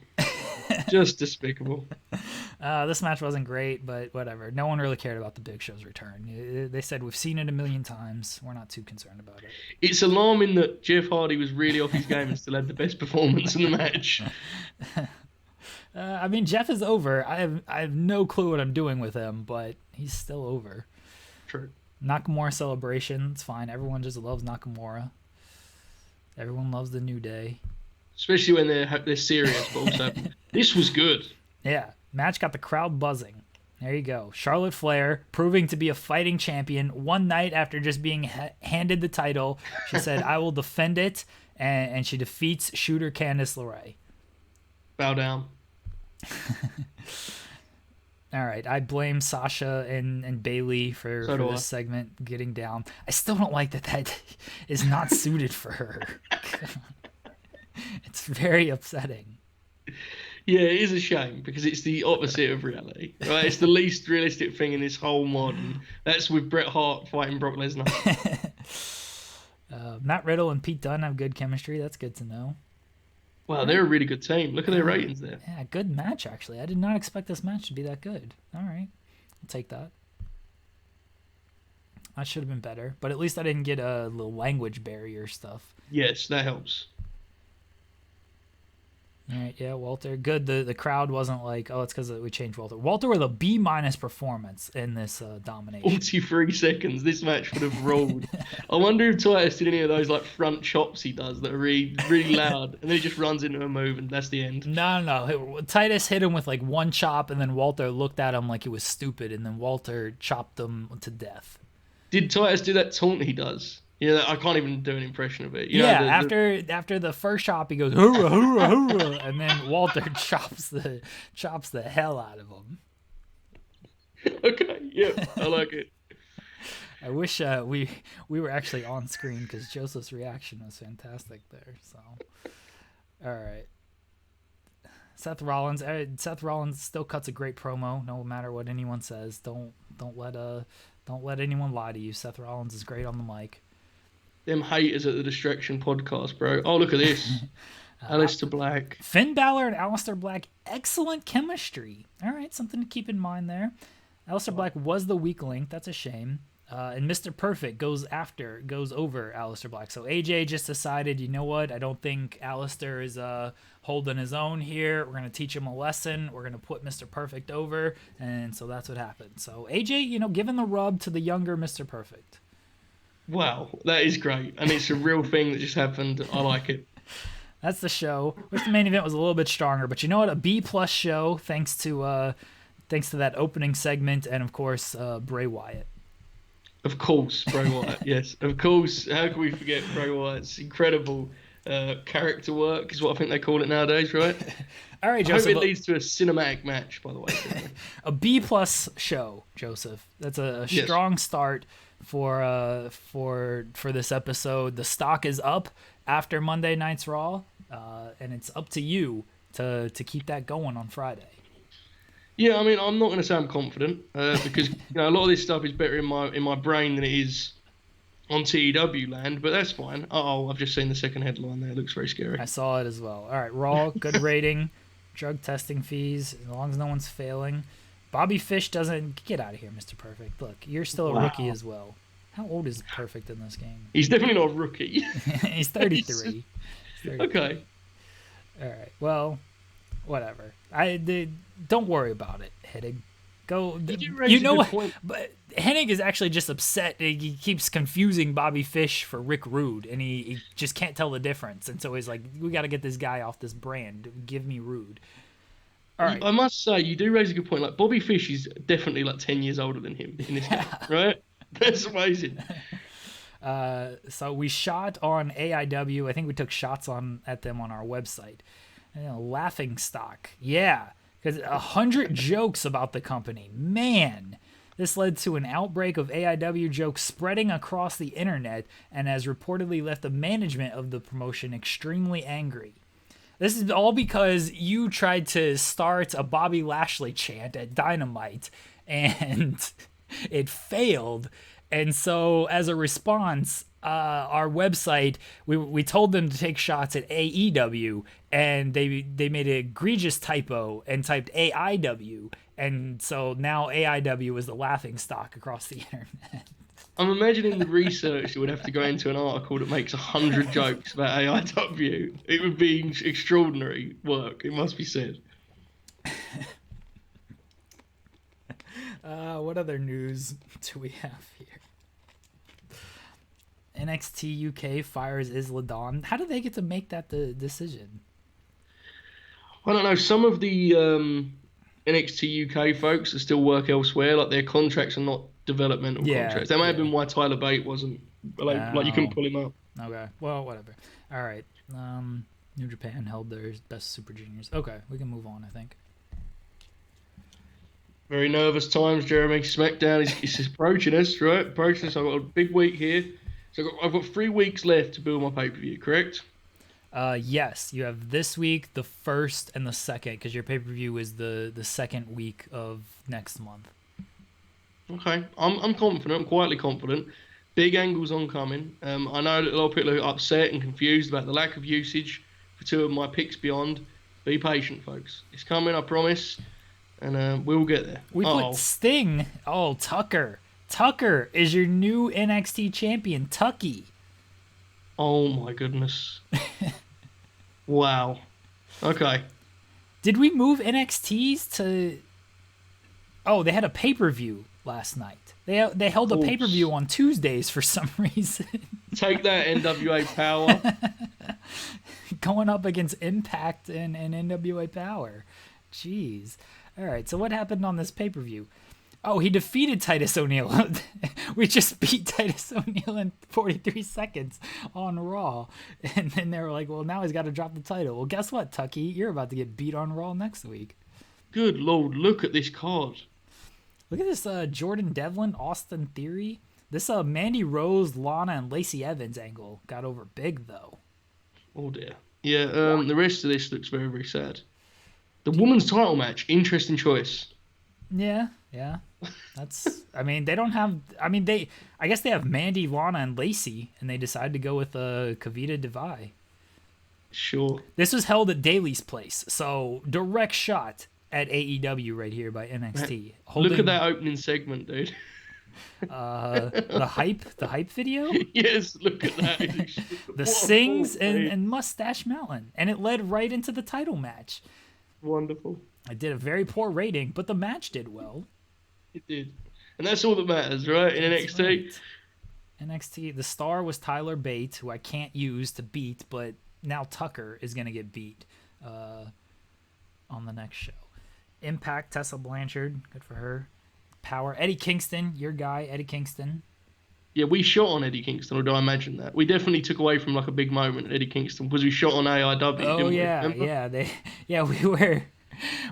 Just despicable. This match wasn't great, but whatever. No one really cared about the Big Show's return. They said we've seen it a million times. We're not too concerned about it. It's alarming that Jeff Hardy was really off his game and still had the best performance in the match. I mean, Jeff is over. I have no clue what I'm doing with him, but he's still over. True. Nakamura celebration. It's fine. Everyone just loves Nakamura. Everyone loves the New Day. Especially when they're serious, but also, this was good. Yeah. Match got the crowd buzzing. There you go. Charlotte Flair proving to be a fighting champion one night after just being handed the title. She said, I will defend it, and she defeats Shooter Candice LeRae. Bow down. All right, I blame Sasha and Bailey for this segment getting down. I still don't like that is not suited for her. It's very upsetting. Yeah, it is a shame because it's the opposite of reality, right? It's the least realistic thing in this whole modern. That's with Bret Hart fighting Brock Lesnar. Matt Riddle and Pete Dunne have good chemistry. That's good to know. Wow, they're a really good team. Look at their ratings there. Yeah, good match, actually. I did not expect this match to be that good. All right. I'll take that. I should have been better, but at least I didn't get a little language barrier stuff. Yes, that helps. All right, yeah, Walter. Good. The crowd wasn't like, oh, it's because we changed Walter. Walter with a B- performance in this domination. 43 seconds. This match would have rolled. I wonder if Titus did any of those like front chops he does that are really, really loud, and then he just runs into a move, and that's the end. No. Titus hit him with like one chop, and then Walter looked at him like he was stupid, and then Walter chopped him to death. Did Titus do that taunt he does? Yeah, I can't even do an impression of it. After the first chop, he goes hoorah, hoorah, hoorah, and then Walter chops the hell out of him. Okay, yeah, I like it. I wish we were actually on screen because Joseph's reaction was fantastic there. So, all right, Seth Rollins still cuts a great promo, no matter what anyone says. Don't let anyone lie to you. Seth Rollins is great on the mic. Them haters at the Distraction podcast, bro. Oh, look at this. Aleister Black. Finn Balor and Aleister Black, excellent chemistry. All right, something to keep in mind there. Aleister Black was the weak link. That's a shame. And Mr. Perfect goes over Aleister Black. So AJ just decided, you know what? I don't think Aleister is holding his own here. We're going to teach him a lesson. We're going to put Mr. Perfect over. And so that's what happened. So AJ, giving the rub to the younger Mr. Perfect. Wow, that is great. And it's a real thing that just happened. I like it. That's the show. Wish the main event was a little bit stronger, but you know what? A B+ show thanks to that opening segment and of course Bray Wyatt. Of course, Bray Wyatt. Yes, of course. How can we forget Bray Wyatt's incredible character work? Is what I think they call it nowadays, right? All right, I Joseph. hope it leads to a cinematic match, by the way. A B+ show, Joseph. That's a strong start for this episode. The stock is up after Monday Night's Raw, and it's up to you to keep that going on Friday. Yeah, I mean, I'm not going to say I'm confident because a lot of this stuff is better in my brain than it is on TEW land, but that's fine. Oh, I've just seen the second headline there. It looks very scary. I saw it as well. All right, Raw, good rating, drug testing fees, as long as no one's failing. Bobby Fish doesn't... Get out of here, Mr. Perfect. Look, you're still a rookie as well. How old is Perfect in this game? He's definitely not a rookie. He's 33. Okay. All right, well... Whatever. Don't worry about it, Hennig. Go. You know what? Point. But Hennig is actually just upset. He keeps confusing Bobby Fish for Rick Rude, and he just can't tell the difference. And so he's like, "We got to get this guy off this brand. Give me Rude." All right. I must say, you do raise a good point. Like Bobby Fish is definitely like 10 years older than him in this game, right? That's amazing. So we shot on AIW. I think we took shots at them on our website. Laughing stock. Yeah, because 100 jokes about the company. Man, this led to an outbreak of AIW jokes spreading across the internet and has reportedly left the management of the promotion extremely angry. This is all because you tried to start a Bobby Lashley chant at Dynamite and it failed. And so as a response, our website, we told them to take shots at AEW, and they made an egregious typo and typed AIW, and so now AIW is the laughing stock across the internet. I'm imagining the research that would have to go into an article that makes 100 jokes about AIW. It would be extraordinary work, it must be said. What other news do we have here? NXT UK fires Isla Dawn. How did they get to make that the decision? I don't know. Some of the NXT UK folks that still work elsewhere, like their contracts are not developmental contracts. That may have been why Tyler Bate wasn't, like you couldn't pull him up. Okay, well, whatever. All right. New Japan held their best Super Juniors. Okay, we can move on, I think. Very nervous times, Jeremy. SmackDown is approaching us, right? Approaching us. I've got a big week here. So I've got 3 weeks left to build my pay-per-view, correct? Yes, you have this week, the 1st, and the 2nd, because your pay-per-view is the 2nd week of next month. Okay, I'm confident. I'm quietly confident. Big angles oncoming. I know that a lot of people are upset and confused about the lack of usage for 2 of my picks beyond. Be patient, folks. It's coming, I promise, and we'll get there. We put Sting. Oh, Tucker. Tucker is your new NXT champion, Tucky. Oh my goodness. Wow. Okay. Did we move NXTs to... Oh, they had a pay-per-view last night. They held a pay-per-view on Tuesdays for some reason. Take that, NWA Power. Going up against Impact and NWA Power. Jeez. All right, so what happened on this pay-per-view? Oh, he defeated Titus O'Neil. We just beat Titus O'Neil in 43 seconds on Raw. And then they were like, well, now he's got to drop the title. Well, guess what, Tucky? You're about to get beat on Raw next week. Good Lord, look at this card. Look at this Jordan Devlin, Austin Theory. This Mandy Rose, Lana, and Lacey Evans angle got over big, though. Oh, dear. Yeah, the rest of this looks very, very sad. The women's title match, interesting choice. Yeah. That's, I mean, they don't have, I guess they have Mandy, Lana, and Lacey, and they decided to go with Kavita Devai. Sure. This was held at Daly's Place, so direct shot at AEW right here by NXT. Look at that opening segment, dude. The hype video? Yes, look at that. The Sings and Mustache Mountain, and it led right into the title match. Wonderful. It did a very poor rating, but the match did well. It did. And that's all that matters, right? In NXT. Right. NXT, the star was Tyler Bate, who I can't use to beat, but now Tucker is going to get beat on the next show. Impact, Tessa Blanchard, good for her. Power, Eddie Kingston, your guy, Eddie Kingston. Yeah, we shot on Eddie Kingston, or do I imagine that? We definitely took away from like a big moment at Eddie Kingston because we shot on AIW. Oh yeah, we were.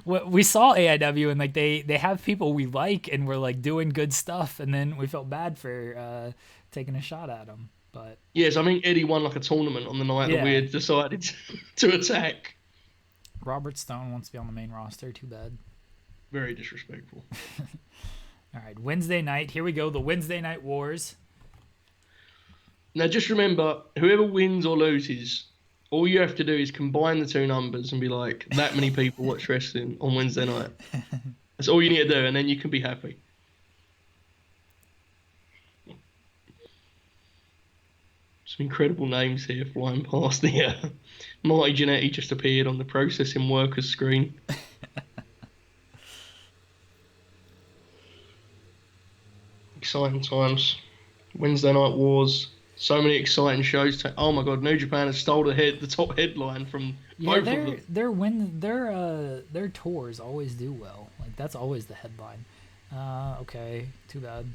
We saw AIW and like they have people we like and we're like doing good stuff, and then we felt bad for taking a shot at them. But yes, I mean Eddie won like a tournament on the night that we had decided to attack. Robert Stone wants to be on the main roster. Too bad. Very disrespectful. All right, Wednesday night. Here we go. The Wednesday Night Wars. Now, just remember, whoever wins or loses, all you have to do is combine the 2 numbers and be like, that many people watch wrestling on Wednesday night. That's all you need to do, and then you can be happy. Some incredible names here flying past the Marty Jannetty just appeared on the processing workers screen. Exciting times. Wednesday Night Wars. So many exciting shows. Oh my God, New Japan has stole the top headline from both of them. Their tours always do well. Like that's always the headline. Okay, too bad.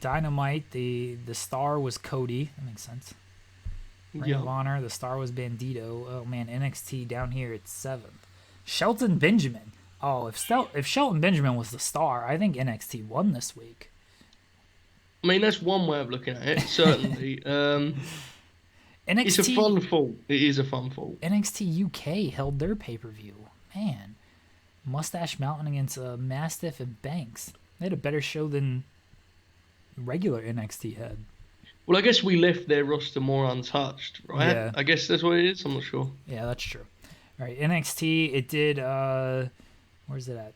Dynamite, the star was Cody. That makes sense. Ring of Honor, the star was Bandito. Oh man, NXT down here at 7th. Shelton Benjamin. Oh, if Shelton Benjamin was the star, I think NXT won this week. I mean, that's one way of looking at it, certainly. NXT, it's a fun fall. It is a fun fall. NXT UK held their pay-per-view. Man, Mustache Mountain against Mastiff and Banks. They had a better show than regular NXT head. Well, I guess we left their roster more untouched, right? Yeah. I guess that's what it is. I'm not sure. Yeah, that's true. All right, NXT, it did, where's it at?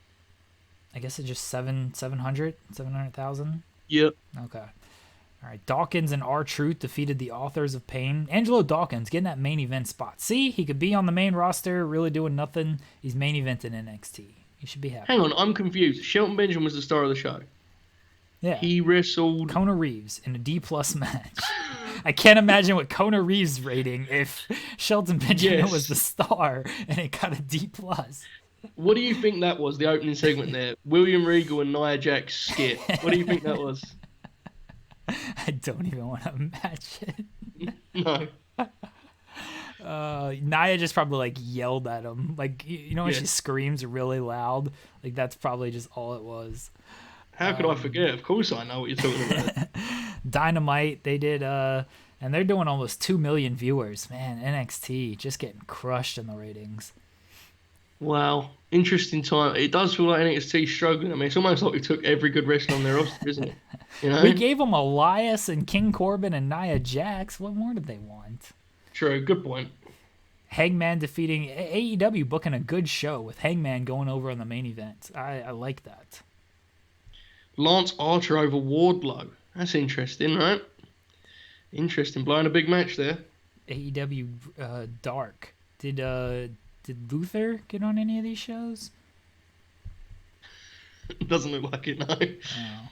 I guess it just 700,000? Yep. Okay. All right, Dawkins and R-Truth defeated the Authors of Pain. Angelo Dawkins getting that main event spot. See, he could be on the main roster, really doing nothing. He's main eventing NXT. He should be happy. Hang on, I'm confused. Shelton Benjamin was the star of the show. Yeah. He wrestled Kona Reeves in a D+ match. I can't imagine what Kona Reeves' rating if Shelton Benjamin was the star and it got a D+. What do you think that was, the opening segment there? William Regal and Nia Jax skit. What do you think that was? I don't even want to imagine. No. Nia just probably like yelled at him. Like, you know when she screams really loud? Like that's probably just all it was. How could I forget? Of course I know what you're talking about. Dynamite, they did, and they're doing almost 2 million viewers. Man, NXT just getting crushed in the ratings. Wow. Interesting time. It does feel like NXT struggling. I mean, it's almost like we took every good wrestler on their roster, isn't it? You know? We gave them Elias and King Corbin and Nia Jax. What more did they want? True. Good point. Hangman defeating AEW, booking a good show with Hangman going over on the main event. I like that. Lance Archer over Wardlow. That's interesting, right? Interesting. Blowing a big match there. AEW Dark. Did Luther get on any of these shows? Doesn't look like it, no. Oh.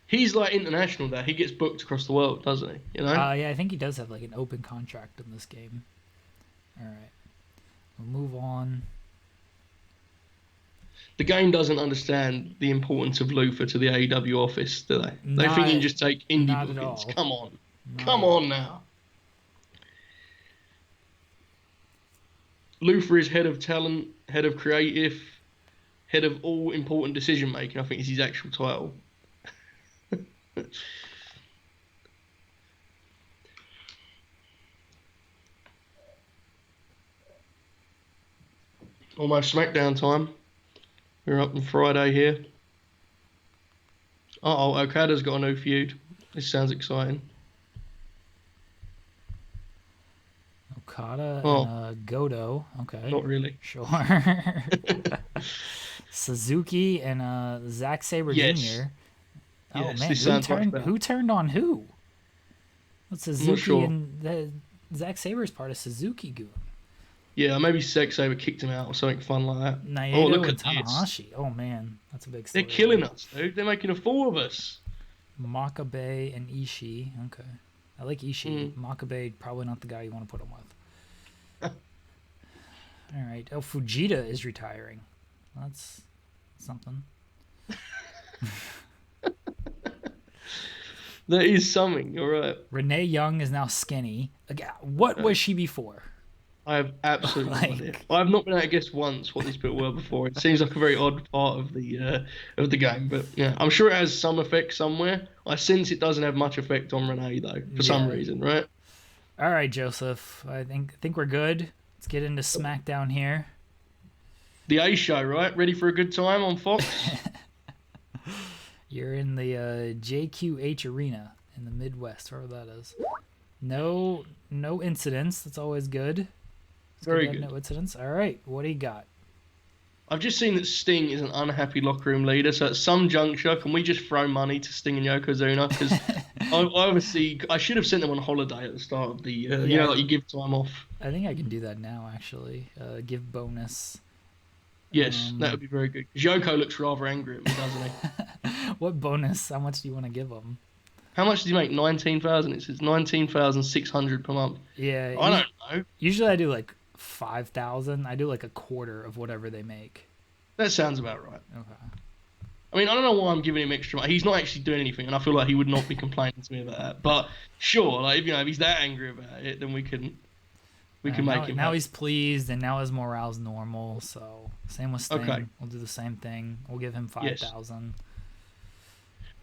He's like international there. He gets booked across the world, doesn't he? You know? Yeah, I think he does have like an open contract in this game. All right. We'll move on. The game doesn't understand the importance of Luther to the AEW office, do they? They think you can just take indie bookings. Come on. Come on now. Luther is head of talent, head of creative, head of all important decision making. I think is his actual title. Almost SmackDown time. We're up on Friday here. Uh-oh, Okada's got a new feud. This sounds exciting. Okada and Goto. Okay. Not really. Sure. Suzuki and Zack Sabre Jr. Oh, yes, man. Who turned on who? What's Suzuki and Zack Saber's part of Suzuki Gun? Yeah, maybe Zack Sabre kicked him out or something fun like that. Naito and Tanahashi. Oh, man. That's a big story. They're killing us, dude. They're making a fool of us. Makabe and Ishii. Okay. I like Ishii. Makabe, probably not the guy you want to put him with. All right. Oh, Fujita is retiring. That's something. That is something. You're right. Renee Young is now skinny. Again, what was she before? I have absolutely no idea. I've not been able to guess once what these people were before. It seems like a very odd part of the game, but yeah, I'm sure it has some effect somewhere. I sense it doesn't have much effect on Renee though, for some reason, right? All right, Joseph. I think we're good. Let's get into SmackDown here. The A show, right? Ready for a good time on Fox? You're in the JQH Arena in the Midwest, wherever that is. No incidents. That's always good. Very good. No incidents. All right, what do you got? I've just seen that Sting is an unhappy locker room leader, so at some juncture, can we just throw money to Sting and Yokozuna? Because I should have sent them on holiday at the start of the year. You know, like you give time off. I think I can do that now, actually. Give bonus. Yes, that would be very good. Yoko looks rather angry at me, doesn't he? What bonus? How much do you want to give him? How much did you make? 19,000. It says 19,600 per month. Yeah. I don't know. Usually I do like 5,000. I do like a quarter of whatever they make. That sounds about right. Okay. I mean, I don't know why I'm giving him extra money. He's not actually doing anything, and I feel like he would not be complaining to me about that. But sure, like if he's that angry about it, then we can make him. Now he's pleased, and now his morale's normal. So same with Sting. Okay. We'll do the same thing. We'll give him 5,000. Yes.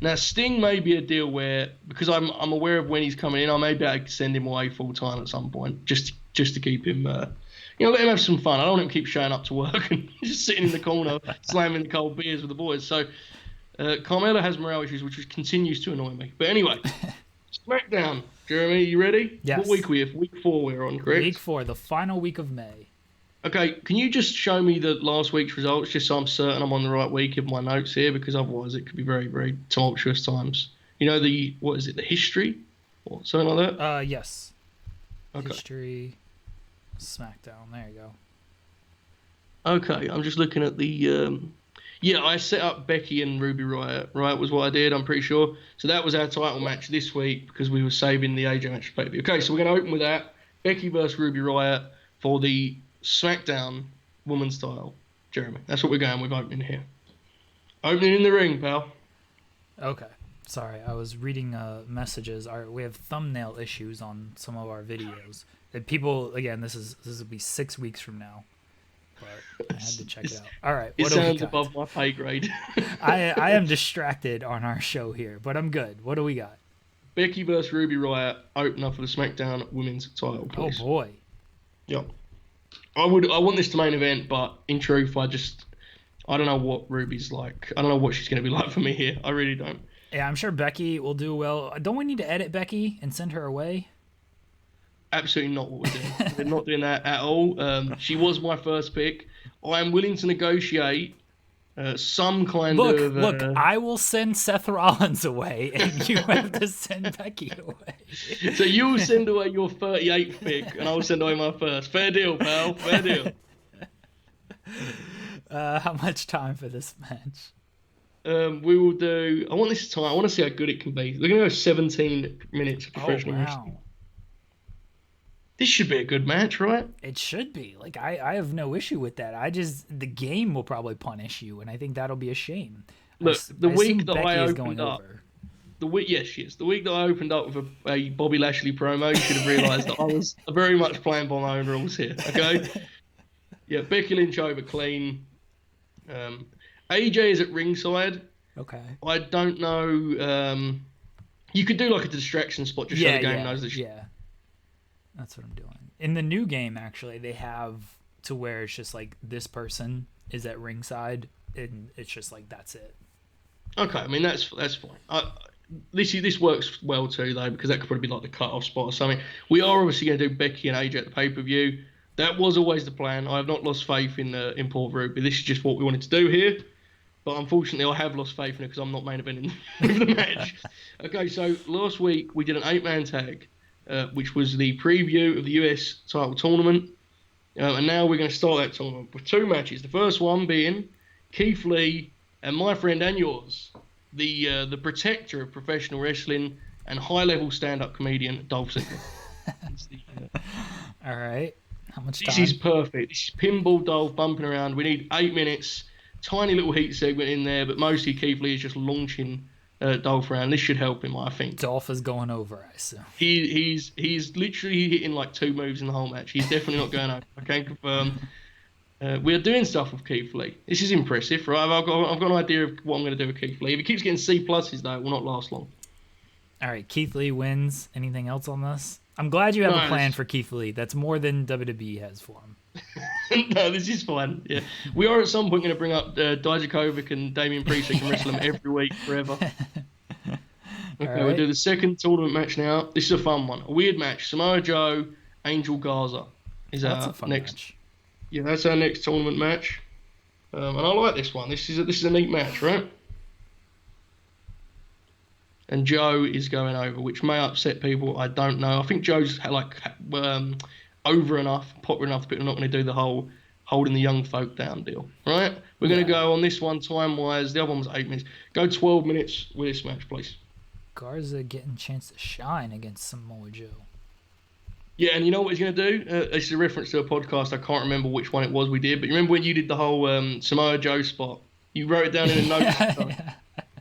Now Sting may be a deal where, because I'm aware of when he's coming in, I may be able to send him away full time at some point, just to keep him. Let him have some fun. I don't want him to keep showing up to work and just sitting in the corner slamming the cold beers with the boys. So Carmella has morale issues, which continues to annoy me. But anyway, SmackDown. Jeremy, you ready? Yes. What week are we in? Week 4 we're on, correct? Week 4, the final week of May. Okay, can you just show me the last week's results, just so I'm certain I'm on the right week of my notes here, because otherwise it could be very, very tumultuous times. You know the history or something like that? Yes. Okay. History, SmackDown. There you go. Okay, I'm just looking at the. Yeah, I set up Becky and Ruby Riott. Right, was what I did. I'm pretty sure. So that was our title match this week because we were saving the AJ match for pay-per-view. Okay, so we're going to open with that: Becky versus Ruby Riott for the SmackDown Women's title. Jeremy, that's what we're going with opening here. Opening in the ring, pal. Okay. Sorry, I was reading messages. We have thumbnail issues on some of our videos. People, again, this will be 6 weeks from now, but I had to check it out. All right, it sounds above my pay grade. I am distracted on our show here, but I'm good. What do we got? Becky versus Ruby Riott opener for the SmackDown Women's title, please. Oh boy. Yep. I want this to main event, but in truth, I don't know what Ruby's like. I don't know what she's going to be like for me here. I really don't. Yeah, I'm sure Becky will do well. Don't we need to edit Becky and send her away? Absolutely not what we're doing. We're not doing that at all. She was my first pick. I am willing to negotiate some kind of... Look, I will send Seth Rollins away, and you have to send Becky away. So you'll send away your 38th pick, and I'll send away my first. Fair deal, pal. Fair deal. How much time for this match? We will do... I want this time. I want to see how good it can be. We're going to go 17 minutes of professional wrestling. This should be a good match, right? It should be. Like, I have no issue with that. The game will probably punish you, and I think that'll be a shame. Look, the week that Becky I is opened going up... over. Yes, she is. The week that I opened up with a Bobby Lashley promo, you should have realised that I was very much playing by my own rules here, okay? Yeah, Becky Lynch over clean. AJ is at ringside. Okay. I don't know. You could do like a distraction spot just so the game knows that she... Yeah. That's what I'm doing. In the new game, actually, they have to where it's just like this person is at ringside, and it's just like that's it. Okay, I mean that's fine. This works well too though, because that could probably be like the cut-off spot or something. We are obviously going to do Becky and AJ at the pay-per-view. That was always the plan. I have not lost faith in Paul Ruby. This is just what we wanted to do here. But unfortunately, I have lost faith in it because I'm not main eventing the match. Okay, so last week we did an 8-man tag, which was the preview of the US title tournament. And now we're going to start that tournament with 2 matches. The first one being Keith Lee and my friend and yours, the protector of professional wrestling and high-level stand-up comedian, Dolph Ziggler. All right. How much time? This is perfect. This is pinball Dolph bumping around. We need 8 minutes. Tiny little heat segment in there, but mostly Keith Lee is just launching Dolph around. This should help him, I think. Dolph is going over, I assume. He's literally hitting like 2 moves in the whole match. He's definitely not going over. I can confirm. We are doing stuff with Keith Lee. This is impressive, right? I've got an idea of what I'm going to do with Keith Lee. If he keeps getting C pluses, though, it will not last long. All right, Keith Lee wins. Anything else on this? I'm glad you have a plan for Keith Lee. That's more than WWE has for him. No, this is fine. Yeah, we are at some point going to bring up Dijakovic and Damian Priest. Can wrestle them every week forever. Okay, right. We'll do the second tournament match now. This is a fun one. A weird match. Samoa Joe, Angel Garza is our next match. Yeah, that's our next tournament match. And I like this one. This is a neat match, right? And Joe is going over, which may upset people. I don't know. I think Joe's over enough, popular enough, but we're not going to do the whole holding the young folk down deal, right? We're going to go on this one time-wise. The other one was 8 minutes. Go 12 minutes with this match, please. Garza getting a chance to shine against Samoa Joe. Yeah, and you know what he's going to do? This is a reference to a podcast. I can't remember which one it was we did, but you remember when you did the whole Samoa Joe spot? You wrote it down in a note. Yeah.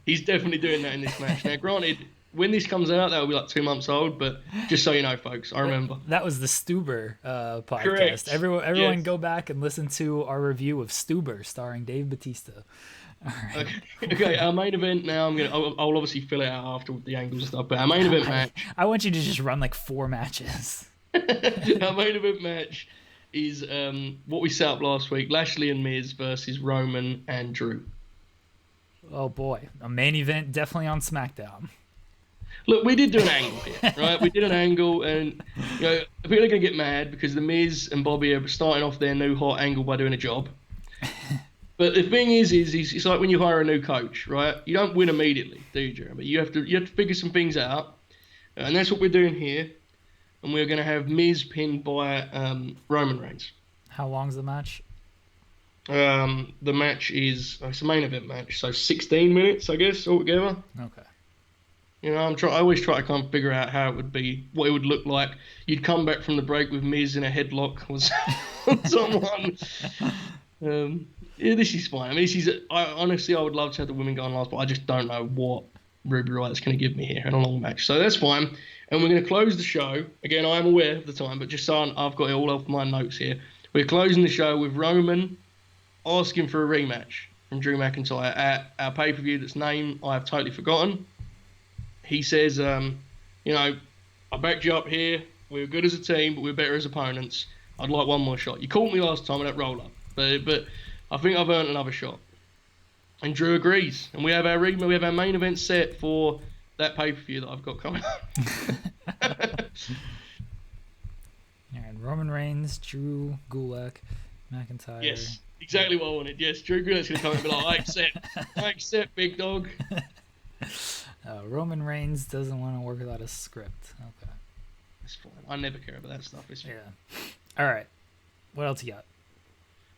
He's definitely doing that in this match. Now, granted, when this comes out, that will be like 2 months old, but just so you know, folks, I remember. That was the Stuber podcast. Correct. Everyone go back and listen to our review of Stuber starring Dave Bautista. All right. Okay, our main event now, I'll obviously fill it out after with the angles and stuff, but our main event match... I want you to just run like 4 matches. Our main event match is what we set up last week, Lashley and Miz versus Roman and Drew. Oh boy, a main event definitely on SmackDown. Look, we did do an angle here, right? We did an angle, and people are going to get mad because The Miz and Bobby are starting off their new hot angle by doing a job. But the thing is it's like when you hire a new coach, right? You don't win immediately, do you, Jeremy? You have to figure some things out, and that's what we're doing here. And we're going to have Miz pinned by Roman Reigns. How long's the match? The match it's a main event match, so 16 minutes, I guess, altogether. Okay. I always try to kind of figure out how it would be, what it would look like. You'd come back from the break with Miz in a headlock with someone. This is fine. I mean, honestly, I would love to have the women go on last, but I just don't know what Ruby Riot's going to give me here in a long match. So that's fine. And we're going to close the show. Again, I am aware of the time, but just so I've got it all off my notes here. We're closing the show with Roman asking for a rematch from Drew McIntyre at our pay-per-view that's name I have totally forgotten. He says, I backed you up here. We were good as a team, but we're better as opponents. I'd like one more shot. You caught me last time with that roll-up, but I think I've earned another shot. And Drew agrees. And we have our main event set for that pay-per-view that I've got coming up. And Roman Reigns, Drew Gulak, McIntyre. Yes, exactly what I wanted. Yes, Drew Gulak's going to come and be like, I accept, big dog. Roman Reigns doesn't want to work without a script. Okay. That's fine. I never care about that stuff. Yeah. All right. What else you got?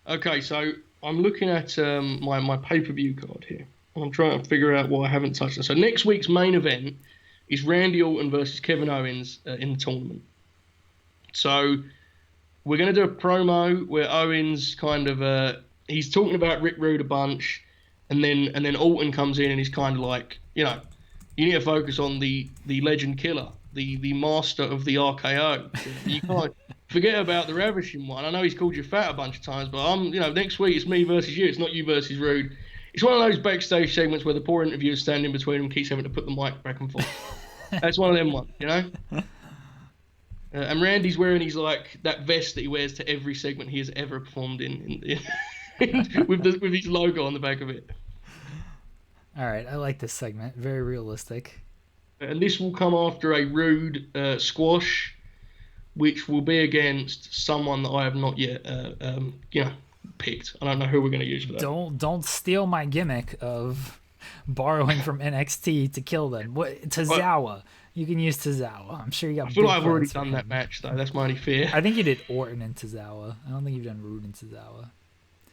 Okay, so I'm looking at my pay-per-view card here. I'm trying to figure out what I haven't touched on. So next week's main event is Randy Orton versus Kevin Owens in the tournament. So we're going to do a promo where Owens kind of he's talking about Rick Rude a bunch, and then Orton comes in and he's kind of like, you need to focus on the legend killer, the master of the RKO. You can't forget about the ravishing one. I know he's called you fat a bunch of times, but next week it's me versus you. It's not you versus Rude. It's one of those backstage segments where the poor interviewer standing between them keeps having to put the mic back and forth. That's one of them ones, and Randy's wearing that vest that he wears to every segment he has ever performed in with his logo on the back of it. All right, I like this segment. Very realistic. And this will come after a Rude squash, which will be against someone that I have not yet, picked. I don't know who we're going to use for that. Don't steal my gimmick of borrowing from NXT to kill them. Tozawa. You can use Tozawa. I'm sure you got. I feel like I've already done that match though. That's my only fear. I think you did Orton and Tozawa. I don't think you've done Rude and Tozawa.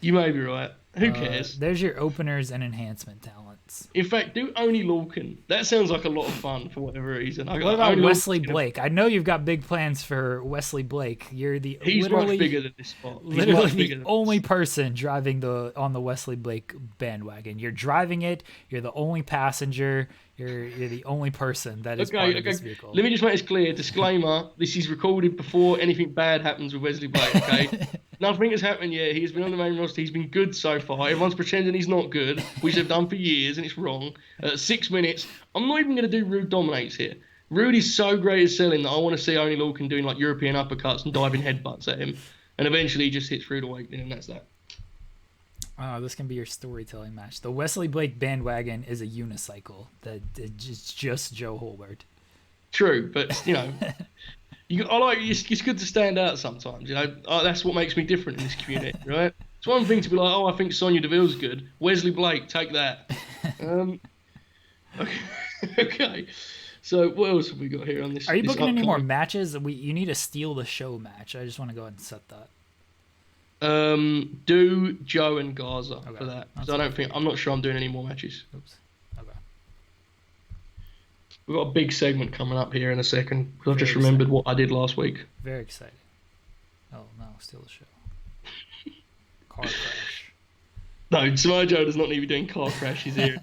You may be right. Who cares? There's your openers and enhancement talents. In fact, do Oney Lorcan. That sounds like a lot of fun for whatever reason. What about Wesley Blake? I know you've got big plans for Wesley Blake. He's much bigger than this spot. Literally the only person driving on the Wesley Blake bandwagon. You're driving it. You're the only passenger. You're the only person that is part of this vehicle. Let me just make this clear. Disclaimer: this is recorded before anything bad happens with Wesley Blake. Okay, nothing has happened yet. He's been on the main roster. He's been good so far. Everyone's pretending he's not good, which they've done for years, and it's wrong. 6 minutes. I'm not even going to do Rude dominates here. Rude is so great at selling that I want to see Oney Lorcan doing European uppercuts and diving headbutts at him, and eventually he just hits Rude Awakening, and that's that. This can be your storytelling match. The Wesley Blake bandwagon is a unicycle that it's just Joe Hulbert. True, but it's good to stand out sometimes. That's what makes me different in this community, right? It's one thing to be like, I think Sonya Deville's good. Wesley Blake, take that. Okay. So what else have we got here on this? Are you booking any more matches? You need a steal the show match. I just want to go ahead and set that. Do Joe and Garza for that. Because I'm not sure I'm doing any more matches. Oops. Okay. We've got a big segment coming up here in a second. Because I've just remembered what I did last week. Very exciting. Oh no, steal the show. Car crash. No, Samoa Joe does not need to be doing car crashes here.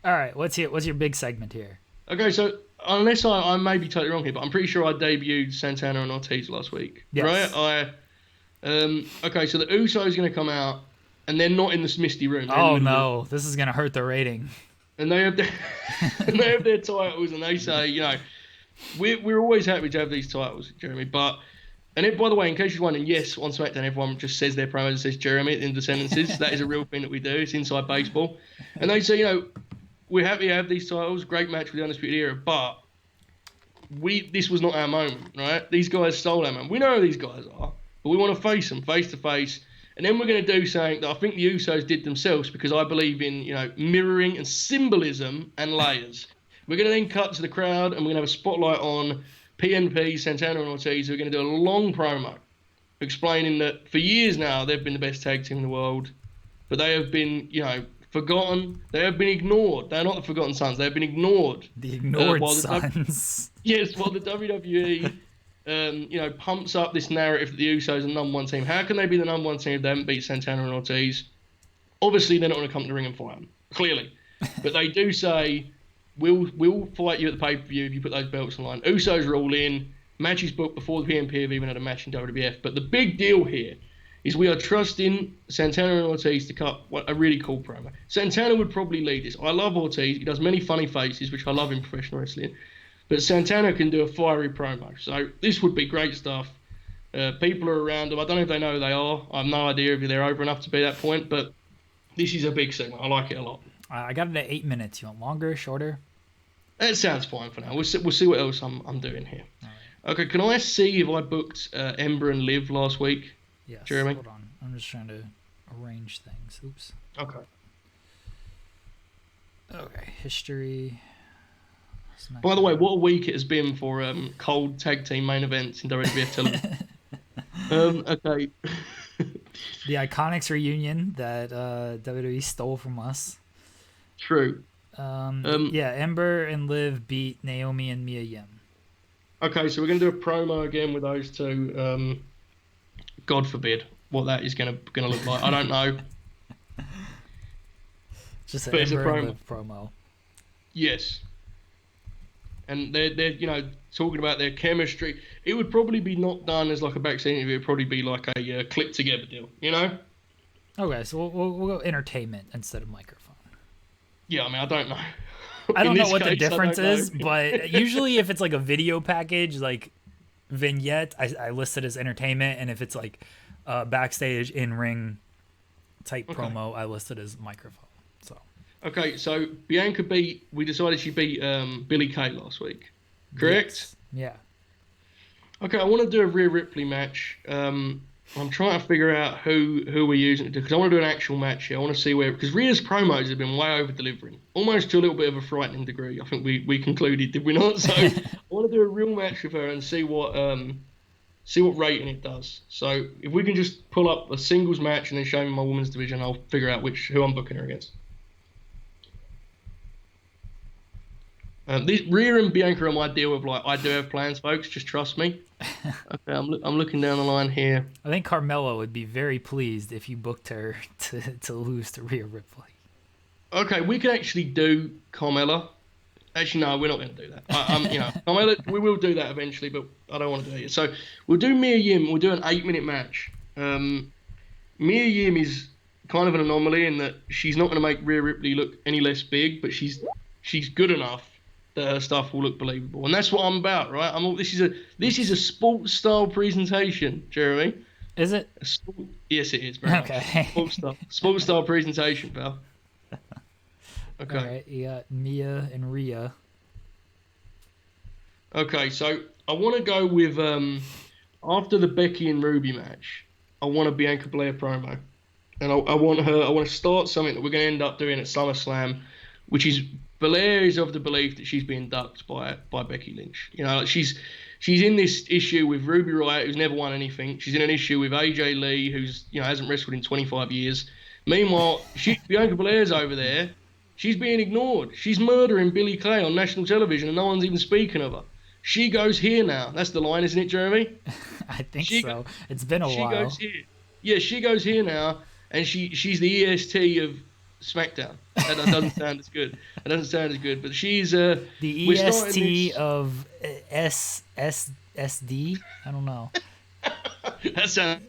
All right, what's your big segment here? Okay, so unless I may be totally wrong here, but I'm pretty sure I debuted Santana and Ortiz last week. Yes. Right? Okay, so the Usos going to come out, and they're not in this misty room. Oh no, this is going to hurt the rating. And they have their titles, and they say, we're always happy to have these titles, Jeremy, but And by the way, in case you're wondering, yes, on SmackDown, everyone just says their promos and says Jeremy at the end of the sentences. That is a real thing that we do. It's inside baseball. And they say, we're happy to have these titles. Great match with the Undisputed Era, but this was not our moment, right? These guys stole our moment. We know who these guys are, but we want to face them face to face. And then we're going to do something that I think the Usos did themselves, because I believe in, mirroring and symbolism and layers. We're going to then cut to the crowd, and we're going to have a spotlight on PNP, Santana and Ortiz, who are going to do a long promo explaining that for years now they've been the best tag team in the world, but they have been, forgotten. They have been ignored. They're not the Forgotten Sons. They have been ignored. The ignored sons. Yes, while the WWE, pumps up this narrative that the Usos are the number one team. How can they be the number one team if they haven't beat Santana and Ortiz? Obviously, they're not going to come to the ring and fight them, clearly. But they do say, we'll fight you at the pay-per-view if you put those belts on the line. Usos are all in. Matches booked before the PNP have even had a match in WWF. But the big deal here is we are trusting Santana and Ortiz to cut a really cool promo. Santana would probably lead this. I love Ortiz. He does many funny faces, which I love in professional wrestling. But Santana can do a fiery promo. So this would be great stuff. People are around them. I don't know if they know who they are. I have no idea if they're over enough to be that point. But this is a big segment. I like it a lot. I got it at 8 minutes. You want longer, shorter? That sounds fine for now. We'll see what else I'm doing here. All right. Okay, can I see if I booked Ember and Liv last week? Yes. Jeremy? Hold on. I'm just trying to arrange things. Oops. Okay. Okay. History. SmackDown. By the way, what a week it has been for cold tag team main events in WWF television. Okay. The Iconics reunion that WWE stole from us. True. Yeah, Ember and Liv beat Naomi and Mia Yim. Okay, so we're going to do a promo again with those two. God forbid what that is going to look like. I don't know. Just an Ember and Liv promo. Yes. And they're talking about their chemistry. It would probably be not done as like a backstage interview. It would probably be like a clip together deal, Okay, so we'll go entertainment instead of microphone. Yeah, I mean, I don't know. I don't know what the difference is, but usually if it's like a video package, like vignette, I list it as entertainment, and if it's like backstage in-ring type promo, I list it as microphone. So. Okay, so Bianca we decided she beat Billie Kay last week, correct? Yes. Yeah. Okay, I want to do a Rhea Ripley match. I'm trying to figure out who we're using it to, because I want to do an actual match here. I want to see because Rhea's promos have been way over delivering, almost to a little bit of a frightening degree. I think we concluded, did we not? So I want to do a real match with her and see what rating it does. So if we can just pull up a singles match and then show me my women's division, I'll figure out who I'm booking her against. Rhea and Bianca are my deal of I do have plans, folks. Just trust me. Okay, I'm looking down the line here. I think Carmella would be very pleased if you booked her to lose to Rhea Ripley. Okay, we can actually do Carmella. Actually, no, we're not going to do that. Carmella, we will do that eventually, but I don't want to do it. So we'll do Mia Yim. We'll do an 8-minute match. Mia Yim is kind of an anomaly in that she's not going to make Rhea Ripley look any less big, but she's good enough that her stuff will look believable, and that's what I'm about, right? This is a sports style presentation, Jeremy. Is it? Yes, it is. Bro. Okay. Sports style presentation, pal. Okay. All right, you got Mia and Rhea. Okay, so I want to go with after the Becky and Ruby match, I want a Bianca Belair promo, and I want to start something that we're going to end up doing at SummerSlam, which is. Belair is of the belief that she's being ducked by Becky Lynch. She's in this issue with Ruby Riott, who's never won anything. She's in an issue with AJ Lee, who's hasn't wrestled in 25 years. Meanwhile, Bianca Belair's over there. She's being ignored. She's murdering Billie Kay on national television, and no one's even speaking of her. She goes here now. That's the line, isn't it, Jeremy? I think so. It's been a while. She goes here. Yeah, she goes here now, and she's the EST of SmackDown. That doesn't sound as good. It doesn't sound as good, but she's the EST of SD. I don't know. That sounds.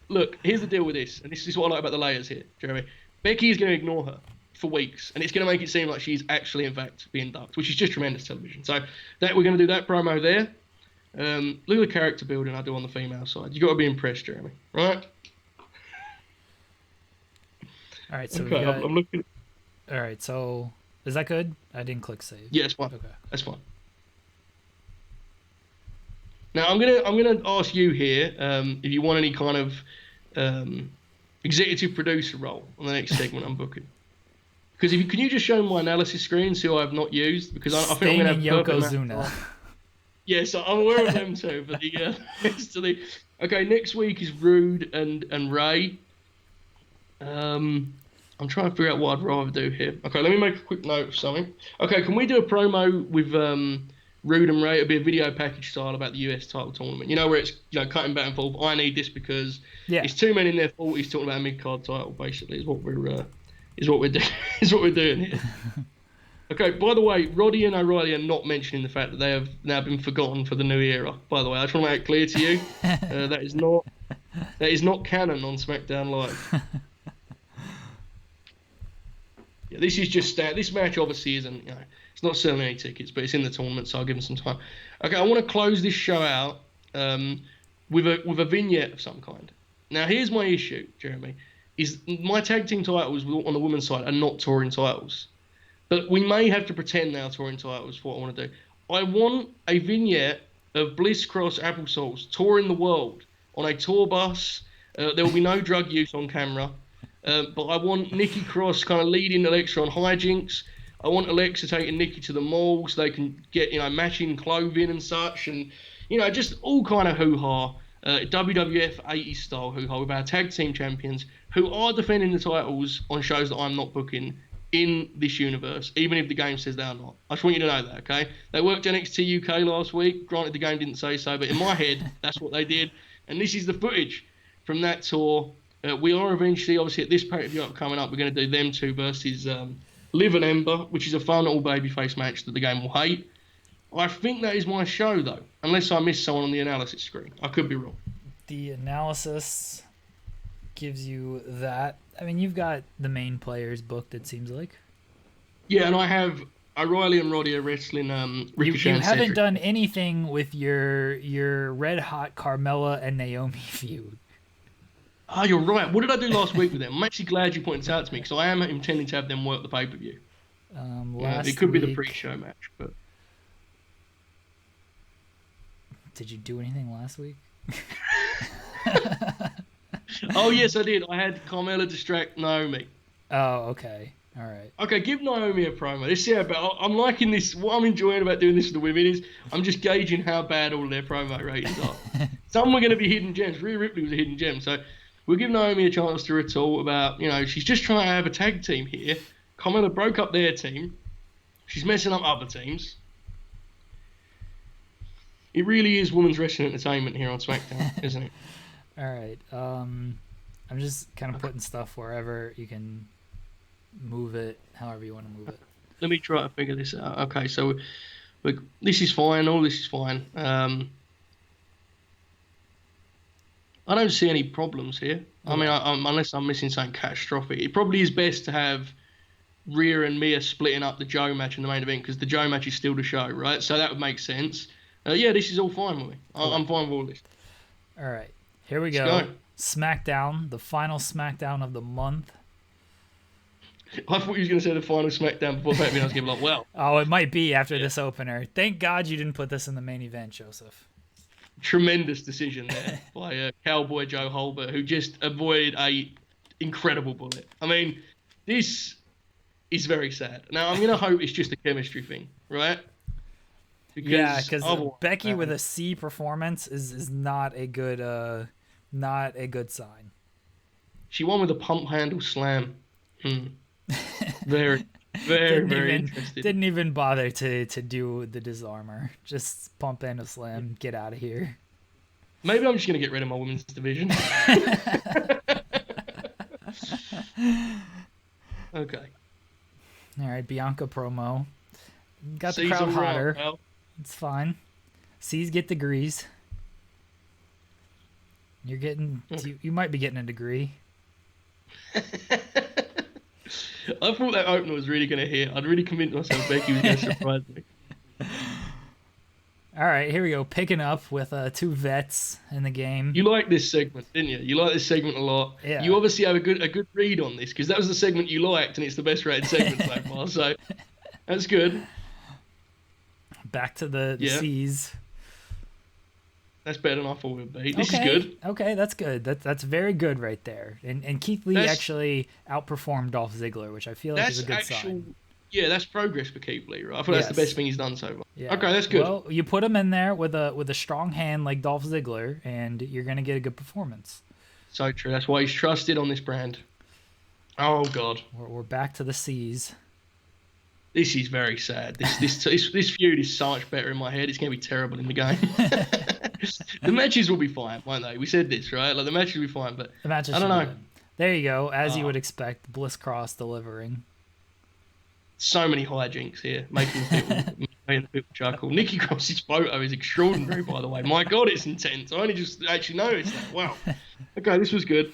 Look, here's the deal with this, and this is what I like about the layers here, Jeremy. Becky is going to ignore her for weeks, and it's going to make it seem like she's actually, in fact, being ducked, which is just tremendous television. So that we're going to do that promo there. Look at the character building I do on the female side. You got to be impressed, Jeremy. Right? All right, so Okay, I'm looking. All right, so is that good? I didn't click save. Yeah, it's fine. Okay. That's fine. Now I'm gonna ask you here if you want any kind of executive producer role on the next segment I'm booking. Because can you just show my analysis screen, see what I've not used? Because I think I'm gonna have Yokozuna. Yes, I'm aware of them too. But okay, next week is Rude and Ray. I'm trying to figure out what I'd rather do here. Okay, let me make a quick note of something. Okay, can we do a promo with Rude and Ray? It'll be a video package style about the US title tournament. You know, where it's cutting back and forth. I need this because it's two men in their 40s talking about a mid card title. Basically, is what we're doing here. Okay. By the way, Roddy and O'Reilly are not mentioning the fact that they have now been forgotten for the new era. By the way, I just want to make it clear to you that is not canon on SmackDown Live. Yeah, this is just this match obviously isn't, it's not selling any tickets, but it's in the tournament, so I'll give them some time. Okay, I want to close this show out with a vignette of some kind. Now, here's my issue, Jeremy, is my tag team titles on the women's side are not touring titles. But we may have to pretend they are touring titles for what I want to do. I want a vignette of Bliss Cross Applesauce touring the world on a tour bus. There will be no drug use on camera. But I want Nikki Cross kind of leading Alexa on hijinks. I want Alexa taking Nikki to the mall so they can get, matching clothing and such. And, just all kind of hoo-ha. WWF 80s style hoo-ha with our tag team champions who are defending the titles on shows that I'm not booking in this universe, even if the game says they are not. I just want you to know that, okay? They worked NXT UK last week. Granted, the game didn't say so, but in my head, that's what they did. And this is the footage from that tour. We are eventually, obviously, at this pay-per-view coming up, we're going to do them two versus Liv and Ember, which is a fun little babyface match that the game will hate. I think that is my show, though, unless I missed someone on the analysis screen. I could be wrong. The analysis gives you that. I mean, you've got the main players booked, it seems like. Yeah, and I have O'Reilly and Roddy are wrestling Ricochet and You haven't Cedric. done anything with your red-hot Carmella and Naomi feud. Oh, you're right. What did I do last week with them? I'm actually glad you pointed this out to me because I am intending to have them work the pay-per-view. It could be the pre-show match, but... Did you do anything last week? Oh, yes, I did. I had Carmella distract Naomi. Oh, okay. All right. Okay, give Naomi a promo. Let's see how bad... I'm liking this. What I'm enjoying about doing this with the women is I'm just gauging how bad all their promo ratings are. Some were going to be hidden gems. Rhea Ripley was a hidden gem, so... We'll give Naomi a chance to retort about, she's just trying to have a tag team here. Carmella broke up their team. She's messing up other teams. It really is women's wrestling entertainment here on SmackDown, isn't it? All right. I'm just kind of putting stuff wherever you can move it, however you want to move it. Let me try to figure this out. Okay, so this is fine. All this is fine. I don't see any problems here. I mean, unless I'm missing something catastrophic. It probably is best to have Rhea and Mia splitting up the Joe match in the main event because the Joe match is still the show, right? So that would make sense. Yeah, this is all fine with me. I'm fine with all this. All right. Here we go. Let's go. SmackDown, the final SmackDown of the month. I thought you were going to say the final SmackDown before pay-per-view. I was going to be like, well. Oh, it might be after this opener. Thank God you didn't put this in the main event, Joseph. Tremendous decision there by Cowboy Joe Hulbert, who just avoided a incredible bullet. I mean, this is very sad. Now, I'm going to hope it's just a chemistry thing, right? Because Becky with a C performance is not a good sign. She won with a pump handle slam. Very, very interesting. Didn't even bother to do the disarmer. Just pump handle slam, get out of here. Maybe I'm just going to get rid of my women's division. Okay. All right, Bianca promo. Got the crowd hotter. Well. It's fine. C's get degrees. You're getting... You might be getting a degree. I thought that opener was really going to hit. I'd really convinced myself Becky was going to surprise me. All right, here we go. Picking up with two vets in the game. You like this segment, didn't you? You like this segment a lot. Yeah. You obviously have a good read on this because that was the segment you liked, and it's the best rated segment so far. So that's good. Back to the C's. That's better than I thought it would be. This is good. Okay, that's good. That's very good right there. And Keith Lee actually outperformed Dolph Ziggler, which I feel like is a good sign. Yeah, that's progress for Keith Lee, right? I thought that's the best thing he's done so far. Yeah. Okay, that's good. Well, you put him in there with a strong hand like Dolph Ziggler, and you're going to get a good performance. So true. That's why he's trusted on this brand. Oh, God. We're back to the C's. This is very sad. This feud is so much better in my head. It's going to be terrible in the game. The matches will be fine, won't they? We said this, right? Like, the matches will be fine, but I don't know. There you go. As you would expect, Bliss Cross delivering. So many hijinks here, making people chuckle. Nikki Cross's photo is extraordinary, by the way. My God, it's intense. I only just actually noticed that. Wow. Okay, this was good.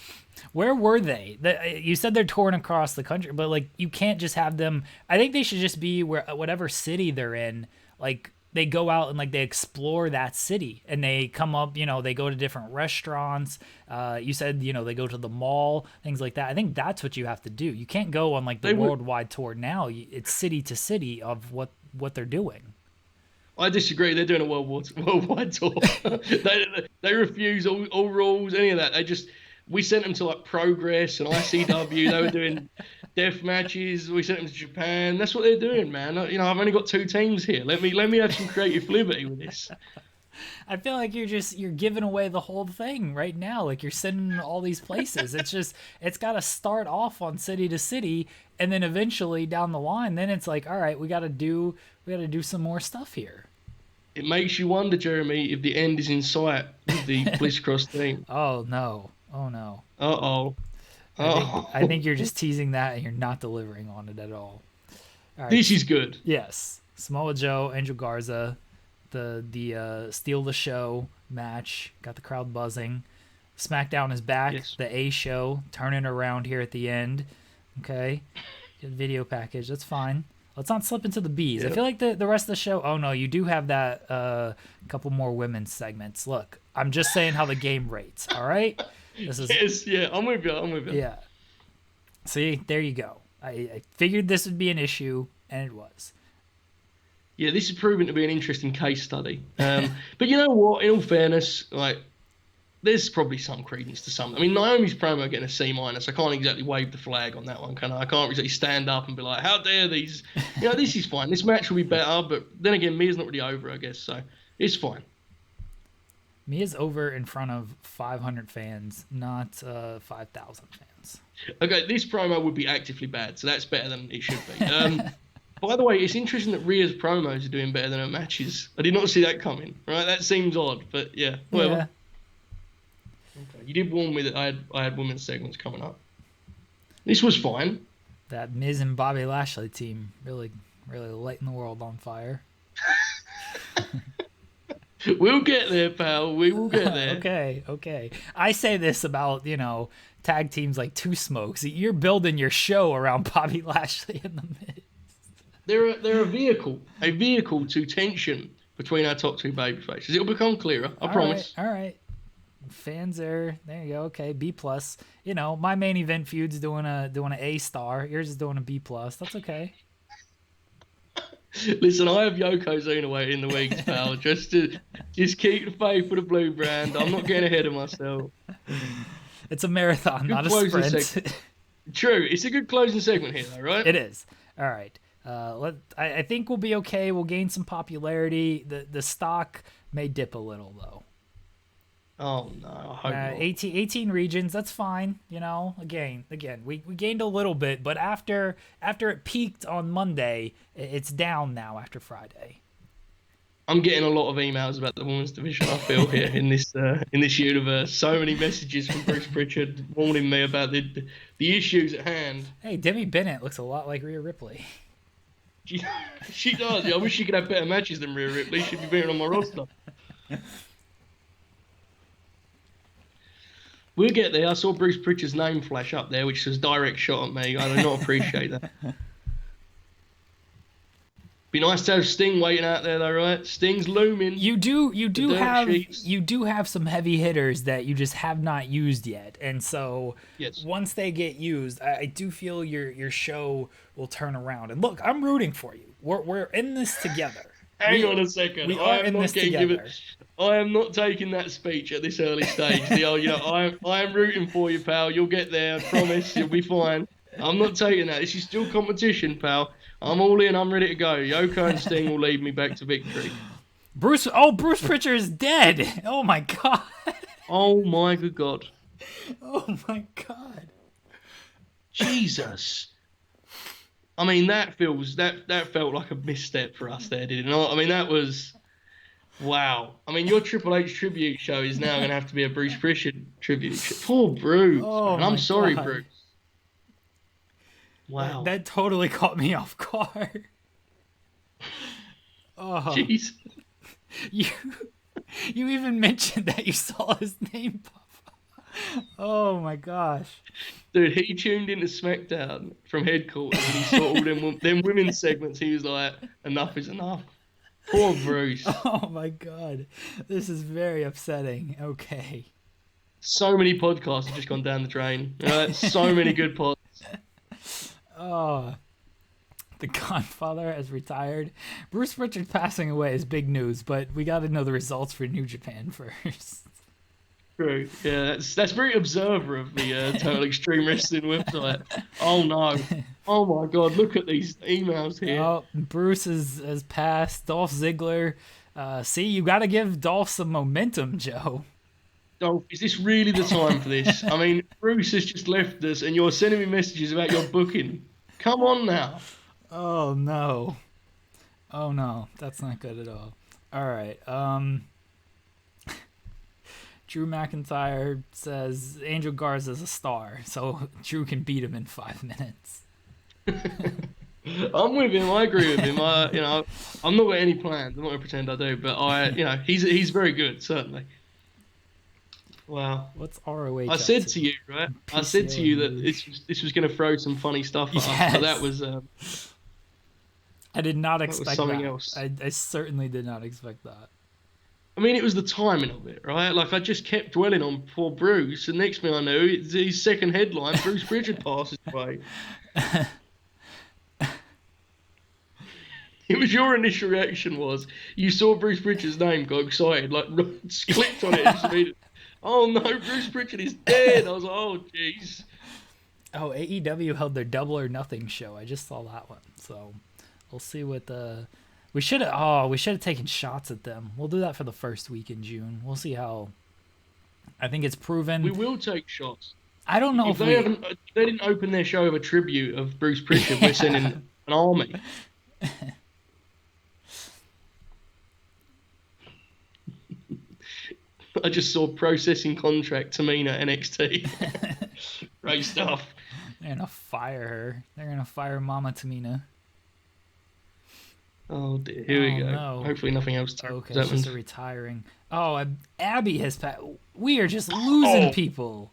Where were they? You said they're touring across the country, but like you can't just have them. I think they should just be whatever city they're in. Like they go out and like they explore that city and they come up. They go to different restaurants. You said they go to the mall, things like that. I think that's what you have to do. You can't go on like the worldwide tour now. It's city to city of what they're doing. I disagree. They're doing a worldwide tour. They refuse all rules, any of that. We sent them to like Progress and ICW. They were doing death matches. We sent them to Japan. That's what they're doing, man. I've only got 2 teams here. Let me have some creative liberty with this. I feel like you're giving away the whole thing right now. Like you're sending them to all these places. It's got to start off on city to city, and then eventually down the line, then it's like, all right, we got to do some more stuff here. It makes you wonder, Jeremy, if the end is in sight with the Bliss Cross team. Oh no. Oh no. Uh-oh. I think you're just teasing that and you're not delivering on it at all. All right. This is good. Yes. Samoa Joe, Angel Garza, the Steal the Show match, got the crowd buzzing. SmackDown is back. Yes. The A show, turning around here at the end. Okay. Good video package. That's fine. Let's not slip into the B's. Yep. I feel like the rest of the show, oh no, you do have that couple more women's segments. Look, I'm just saying how the game rates, all right? Yes, yeah, I'm with you. Yeah. See, there you go. I figured this would be an issue, and it was. Yeah, this is proving to be an interesting case study. But you know what? In all fairness, like, there's probably some credence to some. I mean, Naomi's promo getting a C-. I can't exactly wave the flag on that one, can I? I can't exactly stand up and be like, how dare these? This is fine. This match will be better, but then again, Mia's not really over, I guess, so it's fine. Mia's over in front of 500 fans, not 5,000 fans. Okay, this promo would be actively bad, so that's better than it should be. By the way, it's interesting that Rhea's promos are doing better than her matches. I did not see that coming, right? That seems odd, but yeah, whatever. Yeah. Okay, you did warn me that I had women's segments coming up. This was fine. That Miz and Bobby Lashley team really lighting the world on fire. We'll get there, pal. We will get there. Okay. I say this about, tag teams like Two Smokes. You're building your show around Bobby Lashley and the Miz. They're a vehicle to tension between our top 2 babyfaces. It'll become clearer, I promise. All right. Fans there you go. Okay, B+. My main event feud's doing an A star. Yours is doing a B+. That's okay. Listen, I have Yokozuna waiting in the wings, pal. Just keep the faith for the blue brand. I'm not getting ahead of myself. It's a marathon, not a sprint. True. It's a good closing segment here, though, right? It is. All right. I think we'll be okay. We'll gain some popularity. The stock may dip a little, though. Oh no, I hope not. 18 regions, that's fine. Again, we gained a little bit, but after it peaked on Monday, it's down now after Friday. I'm getting a lot of emails about the women's division. I feel here in this universe. So many messages from Bruce Pritchard warning me about the issues at hand. Hey, Demi Bennett looks a lot like Rhea Ripley. She does. I wish she could have better matches than Rhea Ripley. She'd be better on my roster. We'll get there. I saw Bruce Pritchard's name flash up there, which was direct shot at me. I do not appreciate that. But Be nice to have Sting waiting out there, though, right? Sting's looming. You do sheets. have some heavy hitters that you just have not used yet, and so Yes. once they get used, I do feel your show will turn around. And look, I'm rooting for you. We're in this together. Hang on a second. We are in this together. I am not taking that speech at this early stage. I am rooting for you, pal. You'll get there. I promise. You'll be fine. I'm not taking that. This is still competition, pal. I'm all in. I'm ready to go. Yoko and Sting will lead me back to victory. Bruce Pritchard is dead. Oh my god. Oh my good god. Oh my god. Jesus. I mean, that felt like a misstep for us there, did it not? I mean, that was wow. I mean, your Triple H tribute show is now going to have to be a Bruce Pritchard tribute show. Poor Bruce. Oh, I'm sorry, God. Bruce. Wow. That totally caught me off guard. Oh, Jeez. you even mentioned that you saw his name pop up. Oh my gosh. Dude, he tuned into SmackDown from headquarters and he saw all them women's segments. He was like, enough is enough. Poor Bruce. Oh my god. This is very upsetting. Okay. So many podcasts have just gone down the drain. So many good pods. Oh, the Godfather has retired. Bruce Pritchard passing away is big news, but we got to know the results for New Japan first. True. Yeah, that's very observer of the Total Extreme Wrestling website. Oh no. Oh my god, look at these emails here. Oh, Bruce has passed. Dolph Ziggler. See, you got to give Dolph some momentum, Joe. Dolph, is this really the time for this? I mean, Bruce has just left us and you're sending me messages about your booking. Come on now. Oh no. Oh no, that's not good at all. All right. Drew McIntyre says Angel Garza's a star, so Drew can beat him in 5 minutes. I'm with him. I agree with him. I'm not got any plans. I'm not gonna pretend I do, but he's very good, certainly. Wow. What's ROH? I said to you, right? I said to you that this was going to throw some funny stuff at us, but that was. I did not expect that. Something else. I certainly did not expect that. I mean, it was the timing of it, right? Like, I just kept dwelling on poor Bruce, and next thing I knew, it's his second headline, Bruce Pritchard passes away. It was your initial reaction was, you saw Bruce Pritchard's name, got excited, like, clicked on it and just immediately, oh no, Bruce Pritchard is dead. I was like, oh jeez. Oh, AEW held their Double or Nothing show. I just saw that one, so we'll see what we should have taken shots at them. We'll do that for the first week in June. We'll see how. I think it's proven. We will take shots. I don't know if they didn't open their show with a tribute of Bruce Pritchard. We're sending an army. I just saw processing contract Tamina NXT. Great stuff. They're gonna fire her. They're gonna fire Mama Tamina. Oh dear. Here we go. No. Hopefully nothing else. Okay, it's just a retiring. Oh, Abby has passed. We are just losing people.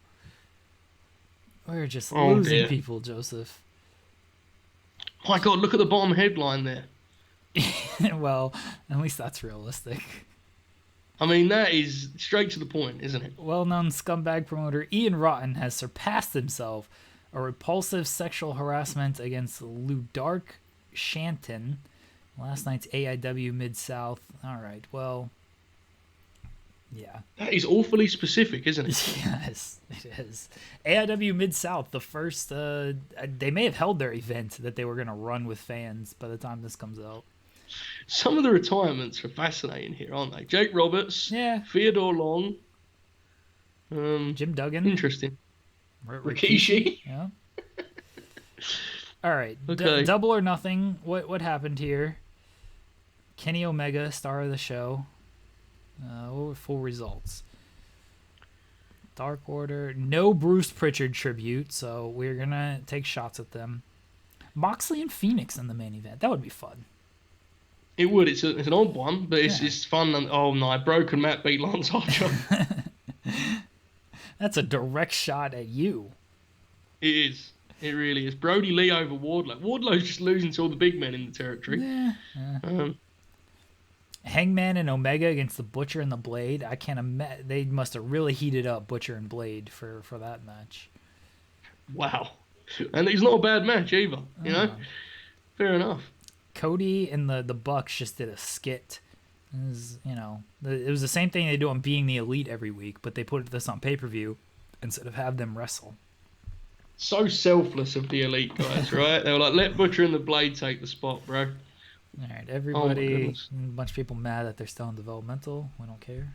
We're just losing people, Joseph. My God, look at the bottom headline there. Well, at least that's realistic. I mean, that is straight to the point, isn't it? Well-known scumbag promoter Ian Rotten has surpassed himself. A repulsive sexual harassment against Lou Dark Shanton. Last night's AIW Mid-South. All right, well, yeah. That is awfully specific, isn't it? Yes, it is. AIW Mid-South, the first, they may have held their event that they were going to run with fans by the time this comes out. Some of the retirements are fascinating here, aren't they? Jake Roberts, Theodore Long, Jim Duggan. Interesting. Rikishi. Yeah. All right. Okay. Double or Nothing. What happened here? Kenny Omega, star of the show. What were full results? Dark Order. No Bruce Pritchard tribute, so we're going to take shots at them. Moxley and Phoenix in the main event. That would be fun. It would. It's an odd one, but it's fun. And, oh, no. Broken Matt beat Lance Archer. That's a direct shot at you. It is. It really is. Brody Lee over Wardlow. Wardlow's just losing to all the big men in the territory. Yeah. Hangman and Omega against the Butcher and the Blade. I can't imagine. They must have really heated up Butcher and Blade for that match. Wow. And it's not a bad match either, you know? Fair enough. Cody and the Bucks just did a skit. It was the same thing they do on Being the Elite every week, but they put this on pay-per-view instead of have them wrestle. So selfless of the Elite guys, right? They were like, let Butcher and the Blade take the spot, bro. All right, everybody, a bunch of people mad that they're still in developmental. We don't care.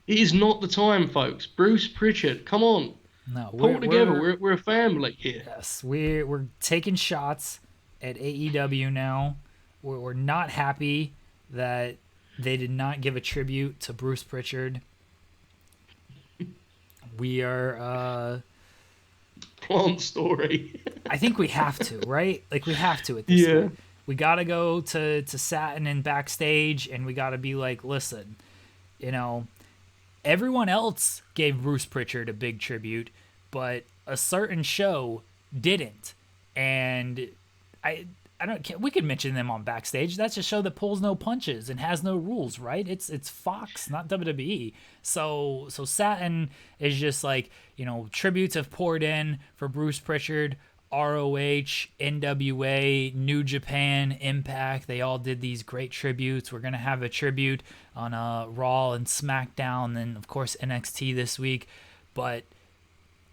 It is not the time, folks. Bruce Pritchard, come on. No, pull together. We're a family here. Yes, we're taking shots at AEW now. We're not happy that they did not give a tribute to Bruce Pritchard. We are Plant story. I think we have to, right? Like we have to at this point. We gotta go to Satin and backstage, and we gotta be like, listen, everyone else gave Bruce Pritchard a big tribute, but a certain show didn't. And we could mention them on backstage. That's a show that pulls no punches and has no rules, right? It's Fox, not WWE. So Satin is just like, tributes have poured in for Bruce Pritchard. ROH, NWA, New Japan, Impact, they all did these great tributes. We're going to have a tribute on Raw and SmackDown, and of course NXT this week. But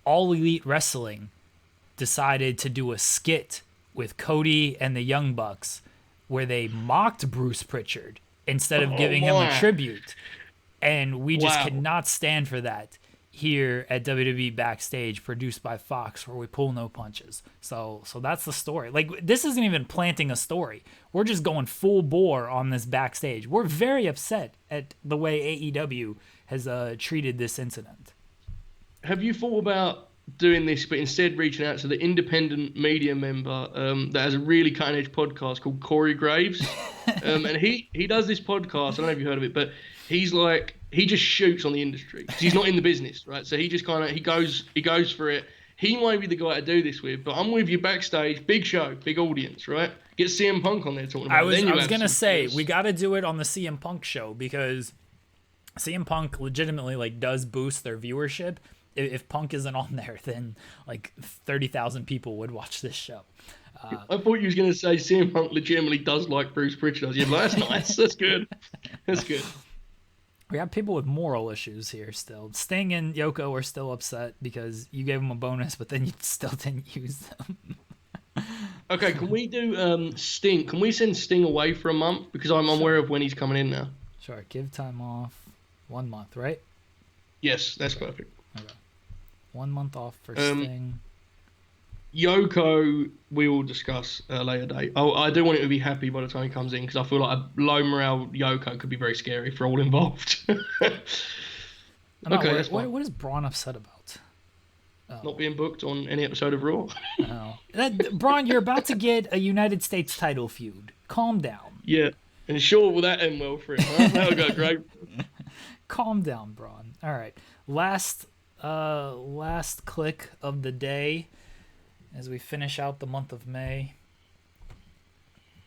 All Elite Wrestling decided to do a skit with Cody and the Young Bucks where they mocked Bruce Pritchard instead of giving him a tribute. And we just cannot stand for that here at WWE Backstage, produced by Fox, where we pull no punches. So that's the story. Like, this isn't even planting a story. We're just going full bore on this backstage. We're very upset at the way AEW has treated this incident. Have you thought about doing this, but instead reaching out to the independent media member that has a really cutting-edge podcast called Corey Graves? And he does this podcast. I don't know if you've heard of it, but he's like, he just shoots on the industry. He's not in the business, right? So he just kind of, he goes for it. He might be the guy to do this with, but I'm with you backstage. Big show, big audience, right? Get CM Punk on there talking about it. I was going to say, we got to do it on the CM Punk show, because CM Punk legitimately does boost their viewership. If Punk isn't on there, then 30,000 people would watch this show. I thought you was going to say CM Punk legitimately does like Bruce Pritchard. You're like, that's nice. That's good. That's good. We have people with moral issues here still. Sting and Yoko are still upset because you gave them a bonus, but then you still didn't use them. Okay, can we do Sting? Can we send Sting away for a month? Because I'm aware of when he's coming in now. Sure. Give time off 1 month, right? Yes, that's perfect. Okay. 1 month off for Sting. Yoko, we will discuss later date. I do want him to be happy by the time he comes in, because I feel like a low morale Yoko could be very scary for all involved. Okay, what is Braun upset about? Not being booked on any episode of Raw. Braun, you're about to get a United States title feud. Calm down. Yeah, and sure, will that end well for him? Huh? That'll go great. Calm down, Braun. All right, last click of the day as we finish out the month of May.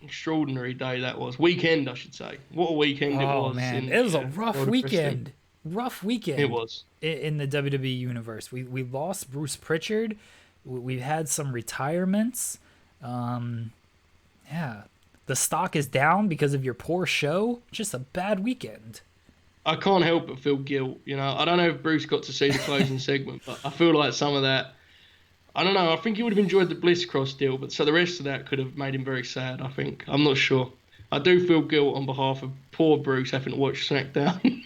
Extraordinary day that was. Weekend, I should say. What a weekend it was. Oh, man. It was a rough weekend. Rough weekend. It was. In the WWE universe. We lost Bruce Pritchard. We've had some retirements. Yeah. The stock is down because of your poor show. Just a bad weekend. I can't help but feel guilt. I don't know if Bruce got to see the closing segment, but I feel like some of that, I don't know. I think he would have enjoyed the Bliss Cross deal, but so the rest of that could have made him very sad, I think. I'm not sure. I do feel guilt on behalf of poor Bruce having to watch SmackDown.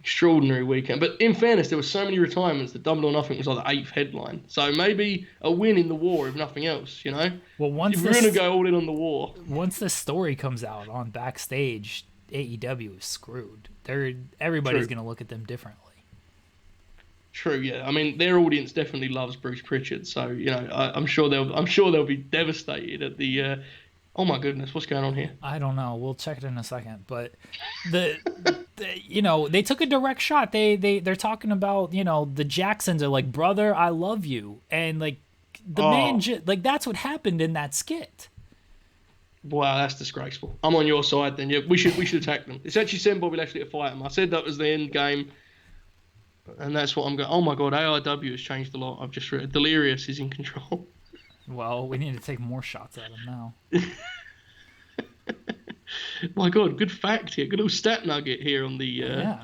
Extraordinary weekend. But in fairness, there were so many retirements that Double or Nothing was like the 8th headline. So maybe a win in the war, if nothing else, Well, if we're going to go all in on the war. Once this story comes out on Backstage, AEW is screwed. Everybody's going to look at them differently. True, yeah. I mean, their audience definitely loves Bruce Pritchard, so I'm sure they'll be devastated at the Oh my goodness, what's going on here? I don't know. We'll check it in a second. But you know, they took a direct shot. They're talking about, you know, the Jacksons are like, brother, I love you, and like the man, like that's what happened in that skit. Wow, that's disgraceful. I'm on your side then. Yeah, we should attack them. It's actually send Bobby Lashley to fight him. I said that was the end game, and that's what I'm going. Oh my god, AIW has changed a lot. I've just read Delirious is in control. Well, we need to take more shots at him now. My god, good fact here. Good little stat nugget here on the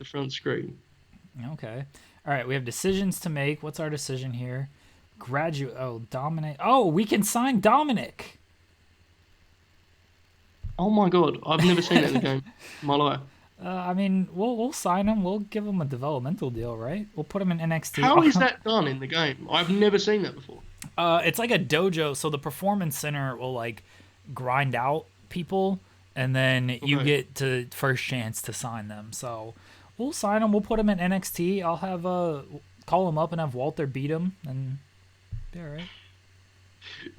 front screen. Okay. All right, we have decisions to make. What's our decision here? Dominic. Oh, we can sign Dominic. Oh my god, I've never seen it in the game in my life. I mean, we'll sign him. We'll give him a developmental deal, right? We'll put him in NXT. How is that done in the game? I've never seen that before. It's like a dojo. So the Performance Center will like grind out people, and then you get to first chance to sign them. So we'll sign him. We'll put him in NXT. I'll have call him up and have Walter beat him, and be all right.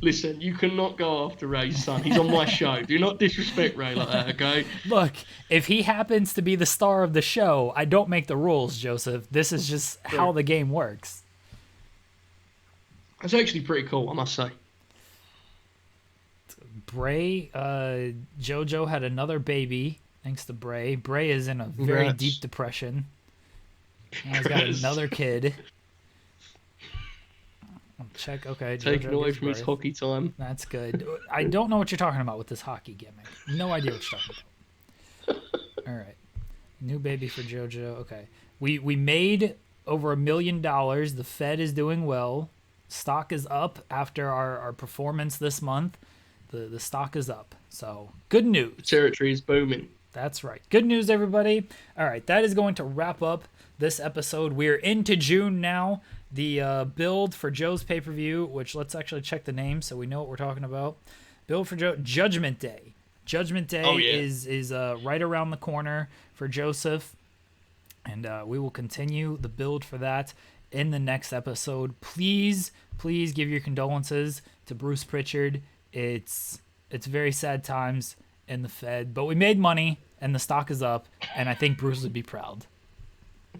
Listen, you cannot go after Ray's son. He's on my show. Do not disrespect Ray like that, okay? Look, if he happens to be the star of the show, I don't make the rules, Joseph. This is just how the game works. That's actually pretty cool, I must say. Bray, JoJo had another baby, thanks to Bray. Bray is in a very deep depression. Now he's got another kid. Check. Okay. Taken away from his hockey time. That's good. I don't know what you're talking about with this hockey gimmick. No idea what you're talking about. All right. New baby for JoJo. Okay. We made over $1 million. The Fed is doing well. Stock is up after our performance this month. The stock is up. So good news. The territory is booming. That's right. Good news, everybody. All right. That is going to wrap up this episode. We're into June now. The build for Joe's pay-per-view, which let's actually check the name so we know what we're talking about. Build for Joe, Judgment Day. Judgment Day is right around the corner for Joseph, and we will continue the build for that in the next episode. Please give your condolences to Bruce Pritchard. It's very sad times in the Fed, but we made money and the stock is up, and I think Bruce would be proud.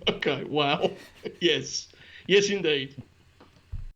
Okay, wow. Yes. Yes, indeed.